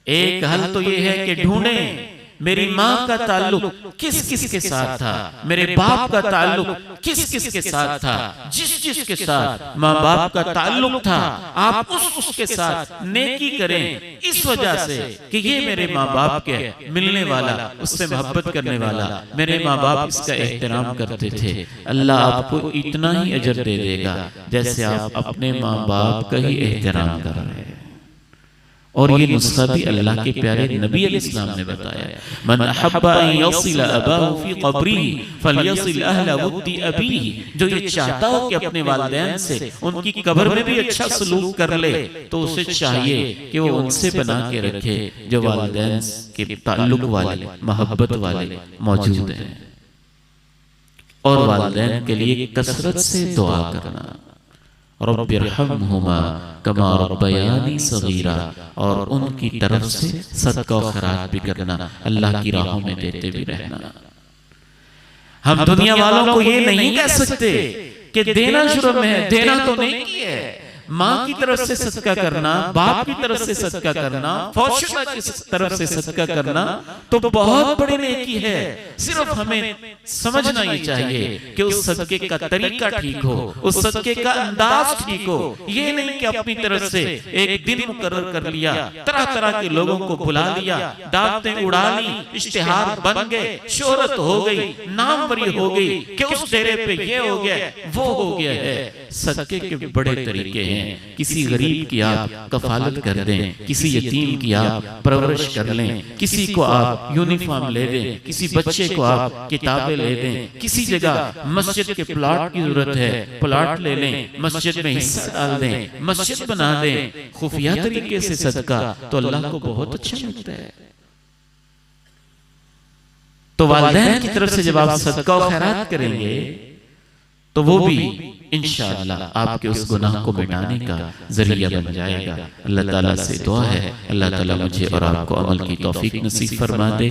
एक हल तो ये है कि ढूंढें मेरी माँ का ताल्लुक किस किस के साथ था, मेरे बाप का ताल्लुक किस किस के साथ था। जिस जिस के साथ माँ बाप का ताल्लुक था, आप उसके साथ नेकी करें, इस वजह से कि ये मेरे माँ बाप के मिलने वाला, उससे मोहब्बत करने वाला, मेरे माँ बाप इसका एहतराम करते थे। अल्लाह आपको इतना ही अजर दे देगा जैसे आप अपने माँ बाप का ही एहतराम कर रहे हैं। और ये नुस्खा भी अल्लाह के प्यारे नबी अलैहिस्सलाम ने बताया, मन अहब्बा अन यसिल अबाहु फी क़ब्रिही फलयसिल अहला वुद्दी अबीही। जो ये चाहता हो कि अपने वालिदैन से उनकी कब्र में भी अच्छा सलूक कर ले, तो उसे चाहिए कि वो उनसे बना के रखे जो वालिदैन के ताल्लुक वाले, मोहब्बत वाले मौजूद हैं। और वालिदैन के लिए कसरत से दुआ करना, रब्बिरहम्हुमा कमा रब्बयानी सगीरा, और उनकी तरफ से सदका और खैरात भी करना, अल्लाह की राहों में देते भी रहना। हम दुनिया वालों को ये नहीं कह सकते कि देना जुर्म है, देना तो नहीं है। माँ की तरफ से सदका करना, बाप की तरफ से सदका करना, फौशुदा की तरफ से सदका करना तो बहुत बड़ी नेकी है। सिर्फ हमें समझना ही चाहिए कि उस सदके का तरीका ठीक हो, उस सदके का अंदाज ठीक हो। ये नहीं कि अपनी तरफ से एक दिन मुकर्रर कर लिया, तरह तरह के लोगों को बुला लिया, दावतें उड़ा ली, इश्तिहार बन गए, शोहरत हो गई, नामवरी हो गई कि उस डेरे पे ये हो गया, वो हो गया है। सदके के बड़े तरीके हैं। किसी गरीब की आप कफालत कर दें, किसी यतीम की आप परवरिश कर लें, किसी को आप यूनिफॉर्म ले दें, किसी बच्चे को आप किताबें ले दें, किसी जगह मस्जिद के प्लाट की जरूरत है, प्लाट ले लें, मस्जिद में हिस्सा डाल दें, मस्जिद बना दें, खुफिया तरीके से सदका, तो अल्लाह को बहुत अच्छा लगता है। तो वालिदैन की तरफ से जब आप सदका और खैरात करेंगे तो वो भी इंशाअल्लाह आपके उस गुनाह को मिटाने का जरिया बन जाएगा। अल्लाह ताला से दुआ है, अल्लाह ताला मुझे और आपको अमल की तौफीक नसीब फरमा दे।